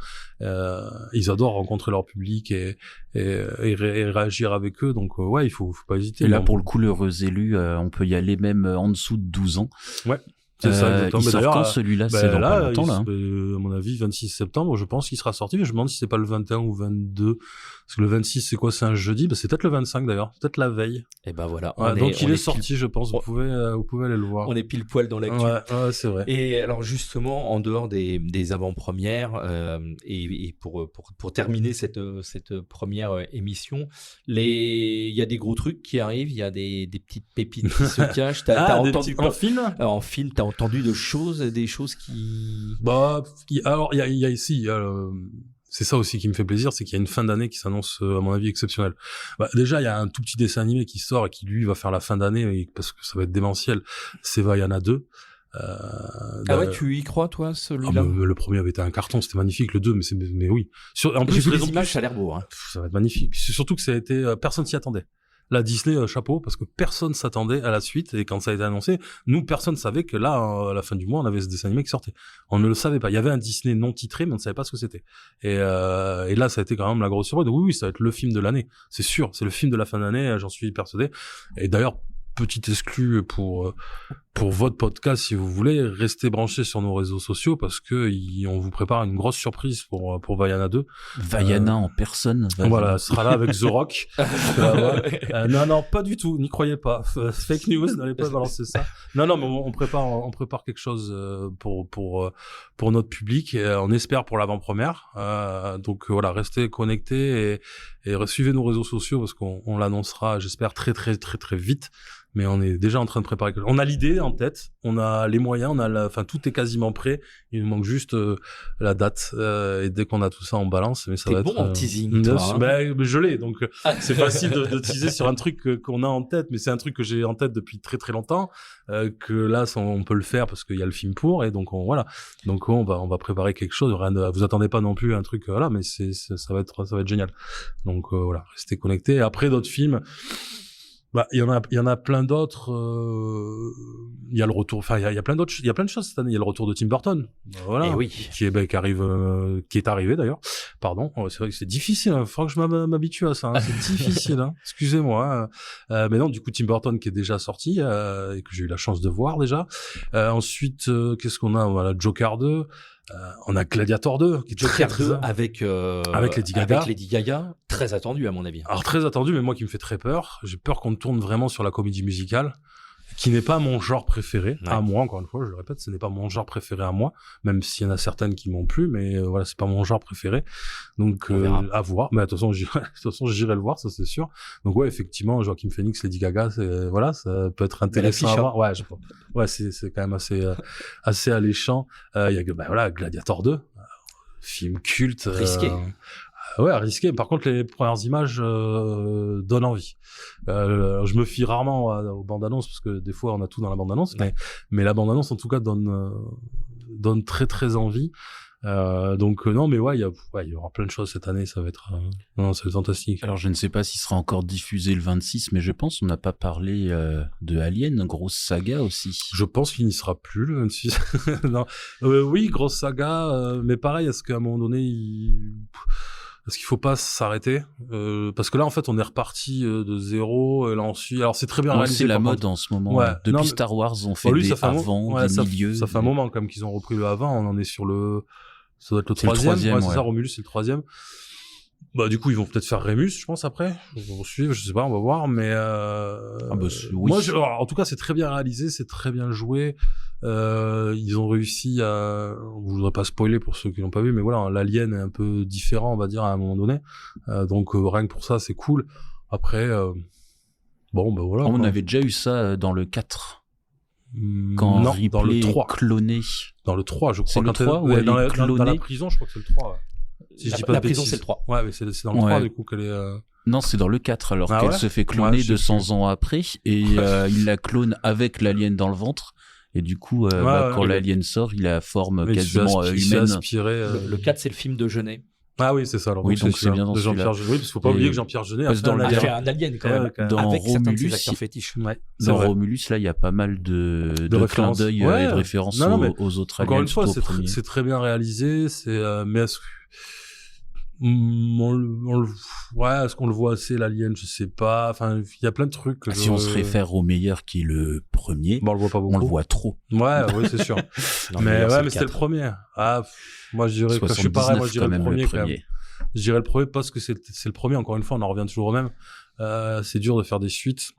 Ils adorent rencontrer leur public et réagir avec eux. Donc ouais, il faut pas hésiter. Et là, pour le coup, l'heureux élu, on peut y aller même en dessous de 12 ans. Ouais. C'est ça, il sort quand celui-là? C'est dans pas longtemps, là. À mon avis, 26 septembre, je pense qu'il sera sorti, mais je me demande si c'est pas le 21 ou 22. Parce que le 26, c'est quoi? C'est un jeudi? C'est peut-être le 25 d'ailleurs. Peut-être la veille. Et voilà. Donc il est sorti, je pense. Vous pouvez aller le voir. On est pile poil dans l'actu. Ouais, c'est vrai. Et alors, justement, en dehors des avant-premières, et pour terminer cette première émission, il y a des gros trucs qui arrivent, il y a des petites pépites qui se cachent. T'as entendu en film? En film, t'as entendu des choses qui... Alors, il y a ici, c'est ça aussi qui me fait plaisir, c'est qu'il y a une fin d'année qui s'annonce, à mon avis, exceptionnelle. Déjà, il y a un tout petit dessin animé qui sort et qui, lui, va faire la fin d'année, parce que ça va être démentiel. C'est Vaiana 2. Tu y crois, toi, celui-là? Le premier avait été un carton, c'était magnifique. Le 2, mais oui. En plus, j'ai vu les images, ça a l'air beau. Ça va être magnifique. Surtout que ça a été, personne s'y attendait. Là, Disney, chapeau, parce que personne s'attendait à la suite, et quand ça a été annoncé, nous, personne savait que là, à la fin du mois, on avait ce dessin animé qui sortait. On ne le savait pas. Il y avait un Disney non titré, mais on ne savait pas ce que c'était. Et là, ça a été quand même la grosse surprise. Oui, ça va être le film de l'année. C'est sûr, c'est le film de la fin d'année, j'en suis persuadé. Et d'ailleurs, petit exclu pour votre podcast, si vous voulez, restez branchés sur nos réseaux sociaux, parce que on vous prépare une grosse surprise pour Vaiana 2. Vaiana en personne. Voilà, ce sera là avec The Rock. Non, pas du tout, n'y croyez pas. Fake news, n'allez pas balancer ça. Non, mais on prépare quelque chose pour notre public, et on espère pour l'avant-première. Donc voilà, restez connectés et suivez nos réseaux sociaux, parce qu'on l'annoncera, j'espère, très très très très vite. Mais on est déjà en train de préparer. On a l'idée en tête, on a les moyens, tout est quasiment prêt. Il nous manque juste la date. Et dès qu'on a tout ça, on balance. Mais ça va bon être en teasing, toi. Je l'ai, donc c'est facile de teaser sur un truc qu'on a en tête. Mais c'est un truc que j'ai en tête depuis très très longtemps. Que là, on peut le faire parce qu'il y a le film pour. Et donc voilà. Donc on va préparer quelque chose. Vous attendez pas non plus un truc mais ça va être génial. Donc voilà, restez connectés. Et après d'autres films. Bah, il y en a plein d'autres. Il y a le retour. Enfin, il y a plein d'autres. Il y a plein de choses cette année. Il y a le retour de Tim Burton. Voilà. Et oui. Qui est arrivé d'ailleurs. Pardon. C'est vrai que c'est difficile. Il faut que je m'habitue à ça. Hein. C'est difficile. Hein. Excusez-moi. Mais non, du coup, Tim Burton qui est déjà sorti et que j'ai eu la chance de voir déjà. Ensuite, qu'est-ce qu'on a? Voilà, Joker 2. On a Gladiator 2 qui est Joker 2 avec Lady Gaga. Avec Lady Gaga, très attendu à mon avis. Alors très attendu, mais moi qui me fait très peur. J'ai peur qu'on tourne vraiment sur la comédie musicale, qui n'est pas mon genre préféré. Ouais. À moi, encore une fois, je le répète, ce n'est pas mon genre préféré à moi, même s'il y en a certaines qui m'ont plu, mais voilà, c'est pas mon genre préféré. Donc à voir. Mais de toute façon, j'irai le voir, ça c'est sûr. Donc ouais, effectivement, Joaquin Phoenix, Lady Gaga, voilà, ça peut être intéressant à voir. Ouais, ouais, c'est quand même assez alléchant. Il y a voilà, Gladiator 2, film culte. Risqué. Ouais, risqué. Par contre, les premières images donnent envie. Je me fie rarement aux bandes annonces parce que des fois on a tout dans la bande annonce, mais la bande annonce en tout cas donne très très envie. Donc non, mais ouais, il y aura plein de choses cette année. Ça va être fantastique. Alors je ne sais pas s'il sera encore diffusé le 26, mais je pense on n'a pas parlé de Alien, grosse saga aussi. Je pense qu'il n'y sera plus le 26. Non, oui, grosse saga, mais pareil, est-ce qu'à un moment donné Est-ce qu'il faut pas s'arrêter parce que là en fait on est reparti de zéro et là ensuite alors c'est très bien réalisé, c'est la mode en ce moment. Ouais. Depuis Star Wars on fait des avant, des milieux. Ça fait un moment comme qu'ils ont repris le avant. On en est sur ça doit être le troisième. Ouais, c'est ça, Romulus c'est le troisième. Bah du coup ils vont peut-être faire Rémus, je pense après. Ils vont suivre, je sais pas, on va voir. Mais oui. Moi, en tout cas c'est très bien réalisé, c'est très bien joué. Ils ont réussi à, je voudrais pas spoiler pour ceux qui l'ont pas vu, mais voilà, l'alien est un peu différent, on va dire, à un moment donné. Donc rien que pour ça, c'est cool. Après, bon, bah voilà. On avait déjà eu ça dans le 4. Quand non, Ripley dans le 3. Cloné. Dans le 3, je crois. C'est le 3 où elle est clonée. Dans la prison, je crois que c'est le 3. Ouais. Si je dis pas la de prison, bêtises. c'est le 3. Ouais, mais c'est dans le 3, du coup, qu'elle est... Non, c'est dans le 4, alors qu'elle se fait cloner 200 ans après, et il la clone avec l'alien dans le ventre. Et du coup, quand l'alien sort, il a la forme quasiment humaine. Le 4, c'est le film de Jeunet. Ah oui, c'est ça. Alors, oui, donc c'est bien dans Jean-Pierre Jeunet. Oui, parce qu'il faut pas oublier que Jean-Pierre Jeunet a fait un alien quand même. Dans avec Romulus, certains fétiches. Dans Romulus, là, il y a pas mal de clins d'œil et de références aux autres aliens. Encore une fois, c'est très bien réalisé. Mais est-ce qu'on le voit assez, l'alien, je sais pas. Enfin, il y a plein de trucs. Si on se réfère au meilleur qui est le premier, on le voit pas beaucoup. On le voit trop. Ouais, c'est sûr. mais c'était le premier. Moi je dirais que je suis pareil, moi je dirais le premier quand même. Je dirais le premier parce que c'est le premier, encore une fois, on en revient toujours au même. C'est dur de faire des suites.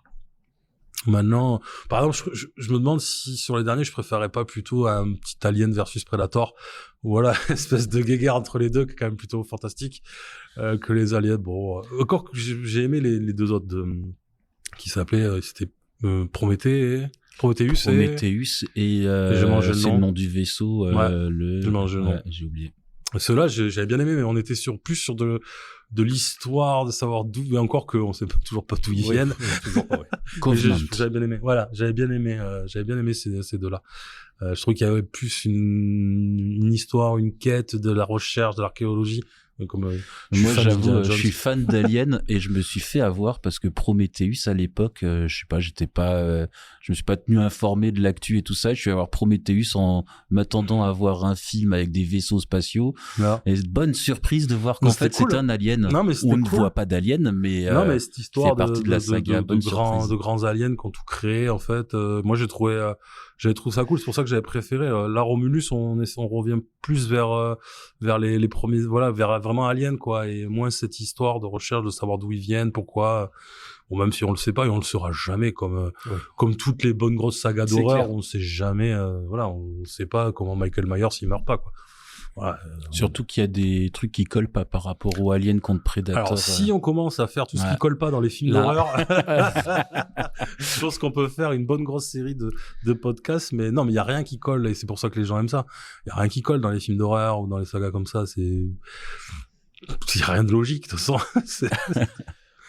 Maintenant, par exemple, je me demande si sur les derniers, je préférais pas plutôt un petit Alien versus Predator. Voilà, espèce de guéguerre entre les deux qui est quand même plutôt fantastique que les aliens. Bon, encore que j'ai aimé les deux autres qui s'appelaient, c'était Prométhéeus et c'est le nom du vaisseau. Je mange le nom. J'ai oublié. Ceux-là, j'avais bien aimé, mais on était plus sur de l'histoire, de savoir d'où, et encore qu'on sait toujours pas d'où ils viennent. Toujours pas, ouais. J'avais bien aimé. Voilà, j'avais bien aimé ces deux-là. Je trouve qu'il y avait plus une histoire, une quête, de la recherche, de l'archéologie. Moi, j'avoue, je suis fan d'Alien et je me suis fait avoir parce que Prometheus à l'époque, je sais pas, je me suis pas tenu informé de l'actu et tout ça. Je suis allé voir Prometheus en m'attendant à voir un film avec des vaisseaux spatiaux. Et bonne surprise de voir qu'en fait c'est un alien. Non, mais on ne voit pas d'alien, mais cette histoire partie de la saga, de grands aliens qui ont tout créé en fait. Moi j'avais trouvé ça cool, c'est pour ça que j'avais préféré. Là, Romulus, on revient plus vers les premiers, voilà, vers vraiment Alien, quoi, et moins cette histoire de recherche, de savoir d'où ils viennent, pourquoi. Bon, même si on le sait pas, et on le saura jamais, comme toutes les bonnes grosses sagas d'horreur, on sait jamais, on sait pas comment Michael Myers, il meurt pas, quoi. Voilà, surtout qu'il y a des trucs qui collent pas par rapport aux aliens contre Predator. Alors si on commence à faire tout ce qui colle pas dans les films d'horreur, je pense qu'on peut faire une bonne grosse série de podcasts, mais non, mais il y a rien qui colle et c'est pour ça que les gens aiment ça. Il y a rien qui colle dans les films d'horreur ou dans les sagas comme ça, il y a rien de logique de toute façon.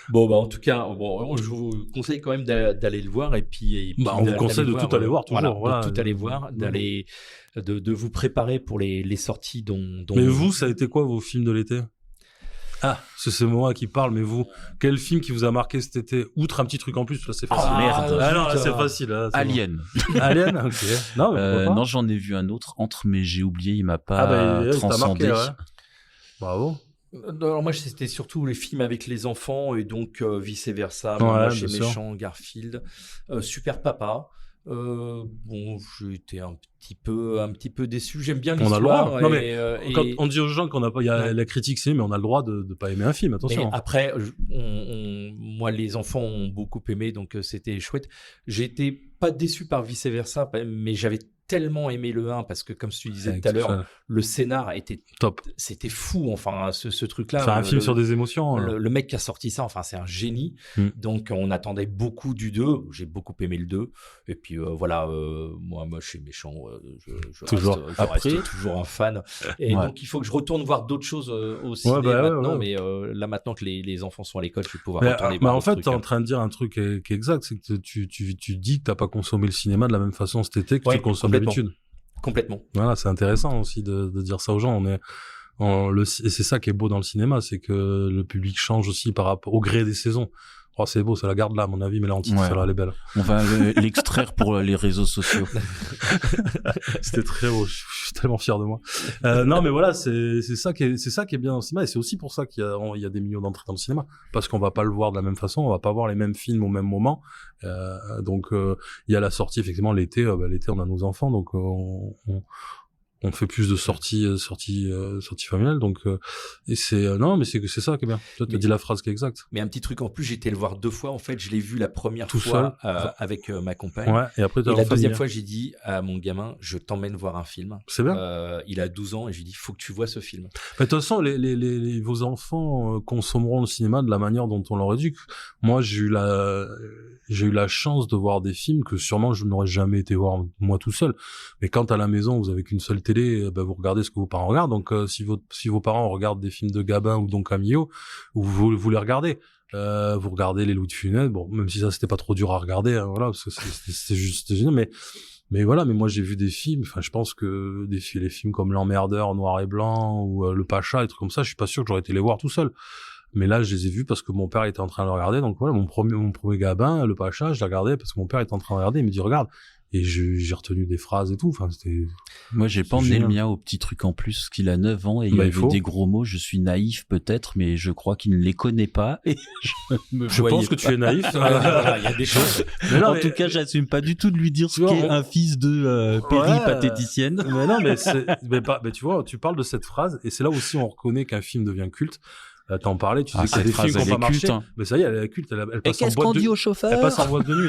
Bon, en tout cas, je vous conseille quand même d'aller le voir et puis on vous conseille de tout aller voir toujours. Voilà, de tout aller voir, de vous préparer pour les sorties dont. Mais vous, ça a été quoi vos films de l'été? Ah, c'est moi qui parle, mais vous, quel film qui vous a marqué cet été? Outre un petit truc en plus, là c'est facile. Ah merde. Ah non, là c'est facile. Là, c'est Alien. Bon. Alien, ok. Non, mais non, j'en ai vu un autre mais j'ai oublié, il m'a pas transcendé. Marqué, ouais. Bravo. Alors moi c'était surtout les films avec les enfants et donc vice versa. Moi chez Méchant, Garfield, Super Papa. Bon, j'ai été un petit peu déçu. J'aime bien l'histoire. On a le droit. Non, mais quand on dit aux gens qu'on n'a pas, il y a la critique, c'est, mais on a le droit de pas aimer un film. Attention. Mais après, moi, les enfants ont beaucoup aimé, donc c'était chouette. J'ai été pas déçu par vice versa, mais j'avais tellement aimé le 1 parce que comme tu disais tout à l'heure, le scénar était top. C'était fou, enfin ce truc-là. Faire un film sur des émotions. Le mec qui a sorti ça, enfin c'est un génie. Donc on attendait beaucoup du 2. J'ai beaucoup aimé le 2. Et puis voilà, moi je suis Méchant. Je reste toujours un fan. Et donc il faut que je retourne voir d'autres choses au ciné maintenant. Mais là maintenant que les enfants sont à l'école, je vais pouvoir retourner voir. En fait, tu es en train de dire un truc qui est exact, c'est que tu dis que t'as pas consommé le cinéma de la même façon cet été que tu le consommes d'habitude. Complètement. Voilà, c'est intéressant aussi de dire ça aux gens. Et c'est ça qui est beau dans le cinéma, c'est que le public change aussi par rapport au gré des saisons. Oh, c'est beau, ça la garde là, à mon avis, mais l'antite, elle est belle. On va l'extraire pour les réseaux sociaux. C'était très beau, je suis tellement fier de moi. Non, mais voilà, c'est ça qui est bien dans le cinéma, et c'est aussi pour ça qu'il y a des millions d'entrées dans le cinéma, parce qu'on va pas le voir de la même façon, on va pas voir les mêmes films au même moment. Donc, il y a la sortie, effectivement, l'été, l'été, on a nos enfants, donc on fait plus de sorties familiales, donc et c'est non, mais c'est ça qui est bien. Toi tu as dit la phrase qui est exacte. Mais un petit truc en plus, j'ai été le voir 2 fois. En fait, je l'ai vu la première fois avec ma compagne. Ouais. Et après la deuxième fois, j'ai dit à mon gamin, je t'emmène voir un film. C'est bien. Il a 12 ans et j'ai dit, faut que tu vois ce film. Mais de toute façon, vos enfants consommeront le cinéma de la manière dont on leur éduque. Moi, j'ai eu la chance de voir des films que sûrement je n'aurais jamais été voir moi tout seul. Mais quand à la maison vous avez qu'une seule télé, vous regardez ce que vos parents regardent. Donc si vos parents regardent des films de Gabin ou Don Camillo, vous les regardez. Vous regardez Les Louis de Funès. Bon, même si ça c'était pas trop dur à regarder, hein, voilà, parce que c'était juste génial. Mais voilà, mais moi j'ai vu des films. Enfin, je pense que les films comme L'Emmerdeur en noir et blanc ou Le Pacha, des trucs comme ça, je suis pas sûr que j'aurais été les voir tout seul. Mais là, je les ai vus parce que mon père était en train de le regarder. Donc voilà, mon premier Gabin, Le Pacha, je l'ai regardé parce que mon père était en train de regarder. Il me dit regarde. Et j'ai retenu des phrases et tout. Enfin, c'était. Moi, j'ai pas emmené le mien au petit truc en plus, qu'il a 9 ans et il y avait des gros mots. Je suis naïf peut-être, mais je crois qu'il ne les connaît pas. Et je pense que tu es naïf. Il y a des choses. En tout cas, j'assume pas du tout de lui dire ce qu'est un fils de péripatéticienne. Mais non, mais tu vois, tu parles de cette phrase et c'est là aussi on reconnaît qu'un film devient culte. T'en parlais, tu sais qu'il y a des films qui n'ont pas marché. Mais ça y est, elle est culte. Elle passe en boîte de nuit. Elle passe en boîte de nuit.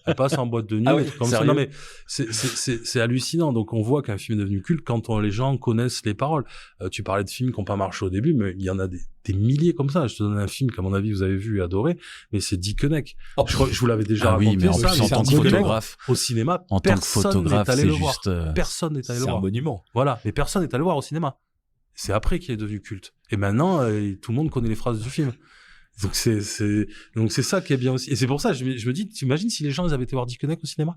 Elle passe en boîte de nuit. Comme ça. Non, mais c'est hallucinant. Donc, on voit qu'un film est devenu culte quand les gens connaissent les paroles. Tu parlais de films qui n'ont pas marché au début, mais il y en a des milliers comme ça. Je te donne un film qu'à mon avis, vous avez vu et adoré, mais c'est Dick Henneck. Je crois que je vous l'avais déjà raconté. Oui, mais en plus, en tant que photographe. Au cinéma, en tant que photographe, c'est juste. Personne n'est allé le voir. C'est un monument. Voilà. Mais personne n'est allé le voir au cinéma. C'est après qu'il est devenu culte. Et maintenant, tout le monde connaît les phrases du film. Donc c'est ça qui est bien aussi. Et c'est pour ça, je me dis, tu imagines si les gens ils avaient été voir Dick Henneck au cinéma?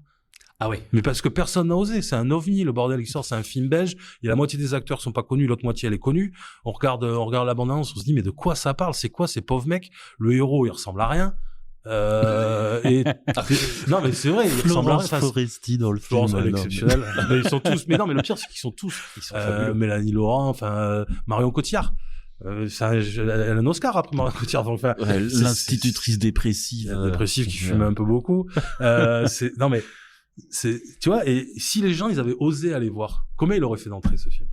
Ah oui. Mais parce que personne n'a osé. C'est un ovni, le bordel qui sort. C'est un film belge. Et la moitié des acteurs sont pas connus, l'autre moitié elle est connue. On regarde la bande-annonce, on se dit, mais de quoi ça parle? C'est quoi ces pauvres mecs? Le héros, il ressemble à rien. Non mais c'est vrai, il ressemble à rien. Foresti dans le film. Florence, elle est exceptionnelle. Mais ils sont tous. Mais non, mais le pire c'est qu'ils sont tous. Mélanie Laurent, enfin Marion Cotillard. Elle a un Oscar après Marion Cotillard. Enfin, l'institutrice dépressive. Dépressive qui fume un peu beaucoup. Non mais tu vois. Et si les gens ils avaient osé aller voir, comment il aurait fait d'entrée ce film?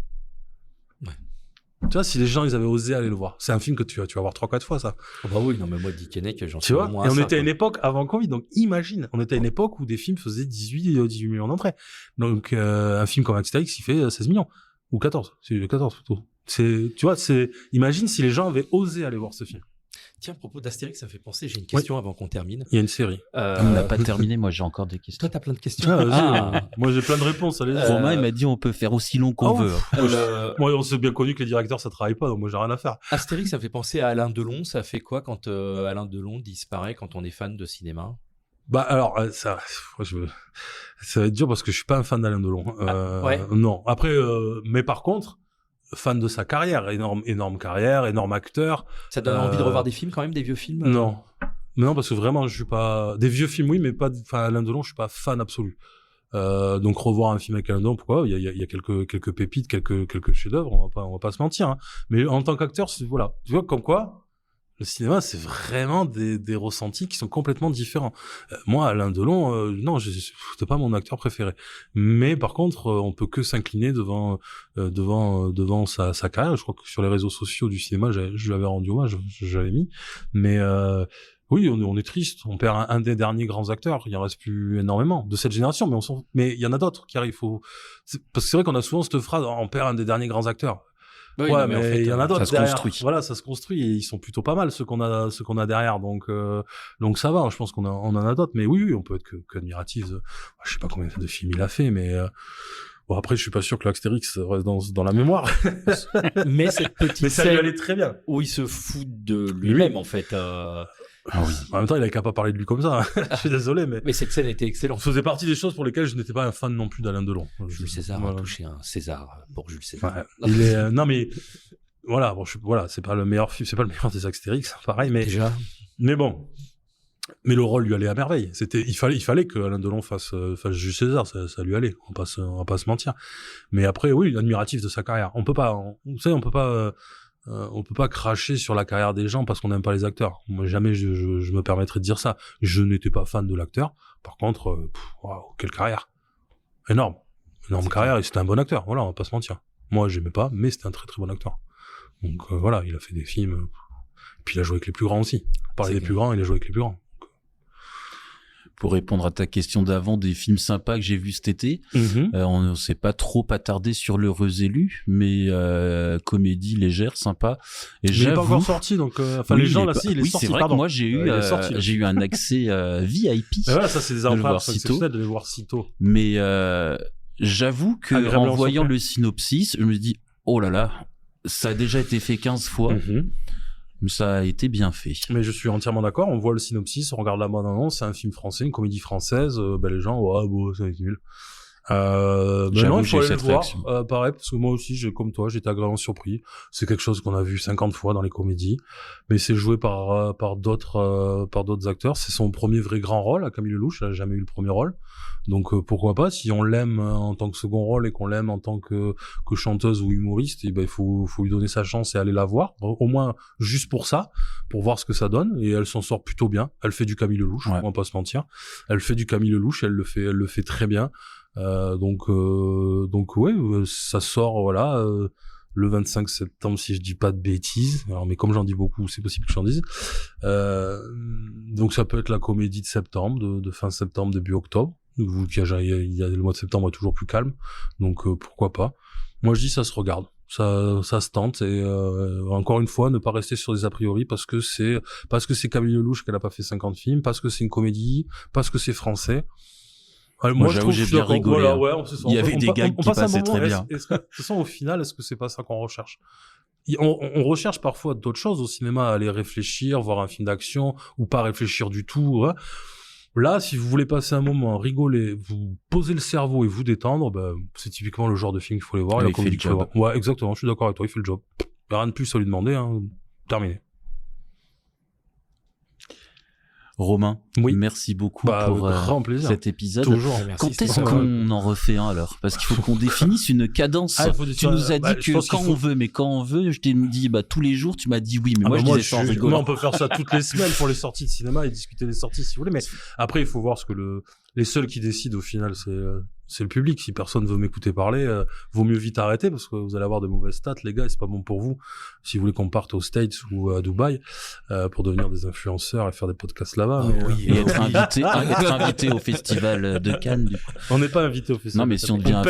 Tu vois, si les gens ils avaient osé aller le voir, c'est un film que tu vas voir 3-4 fois ça. Oh bah oui, non mais moi Dick Henneck, j'en suis moins. Et on était à une époque avant Covid, donc imagine, on était à une époque où des films faisaient 18 millions d'entrées. Donc un film comme Astérix, il fait 16 millions ou 14, c'est 14 plutôt. Tu vois, imagine si les gens avaient osé aller voir ce film. Tiens, à propos d'Astérix, ça me fait penser, j'ai une question avant qu'on termine. Il y a une série. On n'a pas terminé, moi j'ai encore des questions. Toi, t'as plein de questions. Moi j'ai plein de réponses. Romain, il m'a dit on peut faire aussi long qu'on veut. Moi, on s'est bien connu que les directeurs, ça travaille pas, donc moi j'ai rien à faire. Astérix, ça fait penser à Alain Delon. Ça fait quoi quand Alain Delon disparaît quand on est fan de cinéma? Bah alors, ça va être dur parce que je suis pas un fan d'Alain Delon. Non. Après, mais par contre, fan de sa carrière, énorme carrière, énorme acteur. Ça donne envie de revoir des films quand même, des vieux films? Non. Mais non, parce que vraiment, je suis pas... Des vieux films, oui, mais pas... Enfin, Alain Delon, je suis pas fan absolu. Donc revoir un film avec Alain Delon, pourquoi? Il y a quelques pépites, quelques chefs-d'œuvre, on va pas se mentir, hein. Mais en tant qu'acteur, voilà. Tu vois, comme quoi, le cinéma, c'est vraiment des ressentis qui sont complètement différents. Moi, Alain Delon, non, c'était pas mon acteur préféré. Mais par contre, on peut que s'incliner devant sa carrière. Je crois que sur les réseaux sociaux du cinéma, je lui avais rendu hommage, j'avais mis. Mais oui, on est triste. On perd un des derniers grands acteurs. Il en reste plus énormément de cette génération, mais il y en a d'autres qui arrivent. Parce que c'est vrai qu'on a souvent cette phrase, on perd un des derniers grands acteurs. Oui, ouais, mais en fait, il y en a d'autres derrière. Voilà, ça se construit et ils sont plutôt pas mal ceux qu'on a derrière. Donc ça va. Je pense qu'on en a d'autres. Mais oui, on peut être que admiratif. Je sais pas combien de films il a fait, mais bon, après, je suis pas sûr que l'Astérix reste dans la mémoire. Mais cette petite ça lui allait très bien. Où il se fout de lui-même, en fait. Ah oui. En même temps, il avait qu'à pas parler de lui comme ça. Je suis désolé, mais cette scène était excellente. Ça faisait partie des choses pour lesquelles je n'étais pas un fan non plus d'Alain Delon. Jules César a touché un César pour Jules César. Ouais. Non, mais voilà, c'est pas le meilleur film, c'est pas le meilleur des Astérix, pareil, mais déjà. Mais bon. Mais le rôle lui allait à merveille. Il fallait que Alain Delon fasse Jules César, ça lui allait. On va pas se mentir. Mais après, oui, admiratif de sa carrière. On peut pas cracher sur la carrière des gens parce qu'on n'aime pas les acteurs. Moi, jamais je me permettrais de dire ça. Je n'étais pas fan de l'acteur. Par contre, waouh, quelle carrière. Énorme carrière, et c'était un bon acteur. Voilà, on va pas se mentir. Moi, j'aimais pas, mais c'était un très très bon acteur. Donc voilà, il a fait des films. Et puis il a joué avec les plus grands aussi. On parlait des plus grands, il a joué avec les plus grands. Pour répondre à ta question d'avant, des films sympas que j'ai vus cet été, on ne s'est pas trop attardé sur L'Heureux Élu, mais comédie légère, sympa. Et il n'est pas encore sorti, donc les gens là, il est sorti. C'est vrai que moi j'ai eu un accès VIP. Mais voilà, ça c'est des affaires exceptionnelles de les voir si tôt. Mais j'avoue que en voyant le synopsis, je me dis oh là là, ça a déjà été fait 15 fois. Mais ça a été bien fait. Mais je suis entièrement d'accord. On voit le synopsis, on regarde la bande-annonce, c'est un film français, une comédie française. Les gens, ça va être nul. Non, il faut aller le voir. Pareil, parce que moi aussi, comme toi, j'étais agréablement surpris. C'est quelque chose qu'on a vu 50 fois dans les comédies, mais c'est joué par d'autres acteurs. C'est son premier vrai grand rôle à Camille Lelouch. Elle a jamais eu le premier rôle. Donc pourquoi pas, si on l'aime en tant que second rôle et qu'on l'aime en tant que chanteuse ou humoriste, il faut lui donner sa chance et aller la voir, au moins juste pour ça, pour voir ce que ça donne. Et elle s'en sort plutôt bien. Elle fait du Camille Lelouch, on va pas se mentir. Elle fait du Camille Lelouch, elle le fait très bien. Donc ouais, ça sort le 25 septembre si je dis pas de bêtises. Alors mais comme j'en dis beaucoup, c'est possible que j'en dise. Donc ça peut être la comédie de septembre, de fin septembre, début octobre. Vu qu'il y a le mois de septembre est toujours plus calme, donc pourquoi pas. Moi je dis ça se regarde, ça se tente, et encore une fois ne pas rester sur des a priori parce que c'est Camille Lelouch qu'elle a pas fait 50 films, parce que c'est une comédie, parce que c'est français. Moi je trouve, j'ai bien rigolé. Voilà, il y avait des gags qui passaient très bien. De toute façon, au final, est-ce que c'est pas ça qu'on recherche? On recherche parfois d'autres choses au cinéma, aller réfléchir, voir un film d'action, ou pas réfléchir du tout. Ouais. Là, si vous voulez passer un moment, rigoler, vous poser le cerveau et vous détendre, c'est typiquement le genre de film qu'il faut aller voir. Il fait le job. Ouais, exactement, je suis d'accord avec toi, il fait le job. Rien de plus à lui demander, hein. Terminé. Romain, merci beaucoup pour cet épisode. Toujours. Quand est-ce qu'on en refait un alors? Parce qu'il faut qu'on définisse une cadence. Tu nous as dit que quand on veut, mais quand on veut, je t'ai dit tous les jours, tu m'as dit oui, mais moi je disais ça en rigolant. On peut faire ça toutes les semaines pour les sorties de cinéma et discuter des sorties si vous voulez, mais après il faut voir ce que les seuls qui décident au final c'est le public. Si personne veut m'écouter parler, vaut mieux vite arrêter parce que vous allez avoir de mauvaises stats, les gars, et c'est pas bon pour vous. Si vous voulez qu'on parte aux States ou à Dubaï pour devenir des influenceurs et faire des podcasts là-bas. Et être invité au festival de Cannes. On n'est pas invité au festival. Non, mais si on devient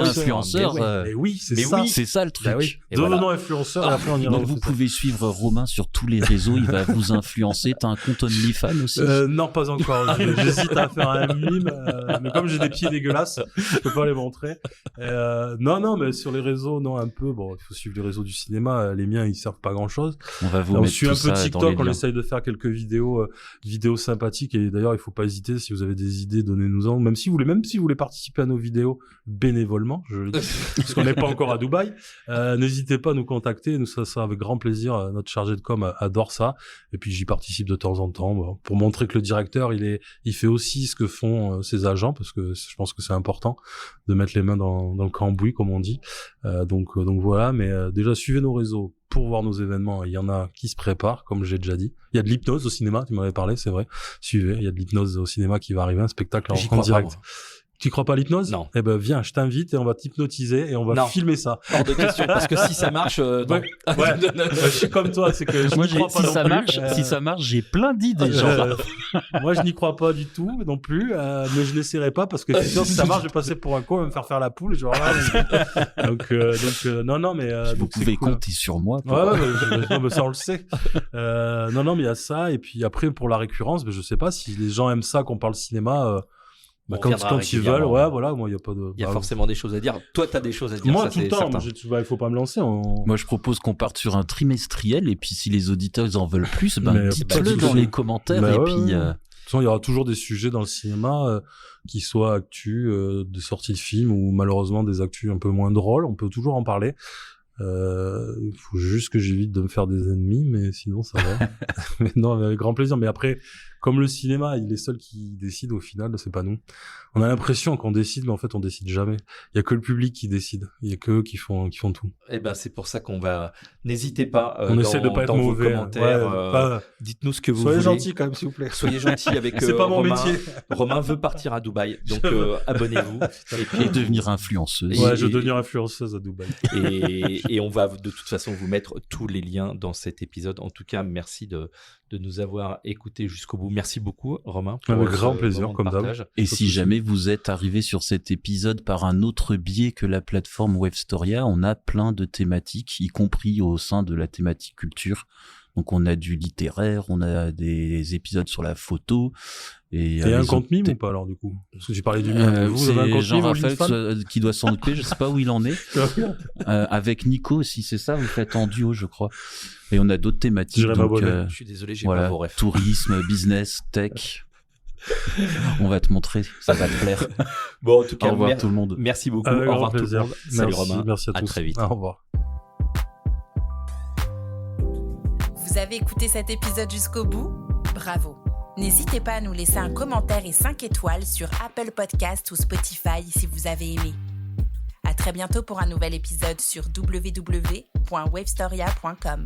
influenceur, mais oui, c'est ça le truc. Devenons influenceurs et après on ira. Donc vous pouvez suivre Romain sur tous les réseaux, il va vous influencer. T'as un compte OnlyFans aussi? Non, pas encore. J'hésite à faire un mime, mais comme j'ai des des pieds dégueulasses. Je peux pas les montrer. Non, mais sur les réseaux, non, un peu. Bon, il faut suivre les réseaux du cinéma. Les miens, ils servent pas grand-chose. On va vous mettre suit tout un ça peu TikTok. dans On les essaye de faire quelques vidéos sympathiques. Et d'ailleurs, il faut pas hésiter. Si vous avez des idées, donnez-nous-en. Même si vous voulez participer à nos vidéos bénévolement, je le dis, parce qu'on n'est pas encore à Dubaï, n'hésitez pas à nous contacter. Nous, ça sera avec grand plaisir. Notre chargé de com adore ça. Et puis, j'y participe de temps en temps pour montrer que le directeur, il fait aussi ce que font ses agents, parce que je pense que c'est important de mettre les mains dans le cambouis, comme on dit. Donc voilà. Mais déjà, suivez nos réseaux pour voir nos événements. Il y en a qui se préparent, comme j'ai déjà dit. Il y a de l'hypnose au cinéma, tu m'avais parlé, c'est vrai. Suivez, il y a de l'hypnose au cinéma qui va arriver, un spectacle en direct. Tu crois pas à l'hypnose? Non. Eh ben, viens, je t'invite et on va t'hypnotiser et on va filmer ça. Hors de question, parce que si ça marche, ouais. Je suis comme toi, c'est que moi, n'y crois pas si ça marche, j'ai plein d'idées, genre. Moi, je n'y crois pas du tout, non plus, mais je n'essaierai pas parce que si ça marche, je vais passer pour un con, me faire la poule, genre là. Donc, non, mais, vous pouvez compter sur moi. Ouais, ça, on le sait. Non, mais il y a ça, et puis après, pour la récurrence, je sais pas si les gens aiment ça qu'on parle cinéma, quand ils veulent, moi, il y a pas de... Il y a forcément des choses à dire. Toi, t'as des choses à dire. Moi, ça, tout le temps, il faut pas me lancer. Moi, je propose qu'on parte sur un trimestriel, et puis si les auditeurs, ils en veulent plus, dites-le dans les commentaires, et puis... De toute façon, il y aura toujours des sujets dans le cinéma, qui soient actus, de sorties de films, ou malheureusement des actus un peu moins drôles. On peut toujours en parler. Il faut juste que j'évite de me faire des ennemis, mais sinon ça va. Mais non, avec grand plaisir. Mais après, comme le cinéma, il est seul qui décide au final, c'est pas nous. On a l'impression qu'on décide, mais en fait on décide jamais. Il y a que le public qui décide. Il y a que eux qui font tout. Et ben c'est pour ça qu'on va. N'hésitez pas. On essaie de pas être mauvais. Commentaires, dites-nous ce que vous voulez. Soyez gentils quand même, s'il vous plaît. Soyez gentils avec. C'est pas mon métier. Romain veut partir à Dubaï, donc abonnez-vous et devenir influenceuse. Ouais, je veux devenir influenceuse à Dubaï. Et on va de toute façon vous mettre tous les liens dans cet épisode. En tout cas, merci de nous avoir écoutés jusqu'au bout. Merci beaucoup, Romain. Avec grand plaisir, comme d'hab. Et si jamais vous êtes arrivé sur cet épisode par un autre biais que la plateforme Webstoria, on a plein de thématiques, y compris au sein de la thématique culture. Donc on a du littéraire, on a des épisodes sur la photo. Et un compte mime ou pas alors du coup? Parce que j'ai parlé du mime. Vous avez un compte Jean-Raphaël qui doit s'en occuper, je sais pas où il en est. Avec Nico aussi, c'est ça, vous faites en duo je crois. Et on a d'autres thématiques. Donc, je suis désolé, j'ai pas vos refs. Tourisme, business, tech. On va te montrer, ça va te plaire. Bon, en tout cas, au revoir tout le monde. Merci beaucoup. Au revoir tout le monde. Salut Romain. Merci à tous. Très vite. Au revoir. Vous avez écouté cet épisode jusqu'au bout? Bravo! N'hésitez pas à nous laisser un commentaire et 5 étoiles sur Apple Podcasts ou Spotify si vous avez aimé. À très bientôt pour un nouvel épisode sur www.wavestoria.com.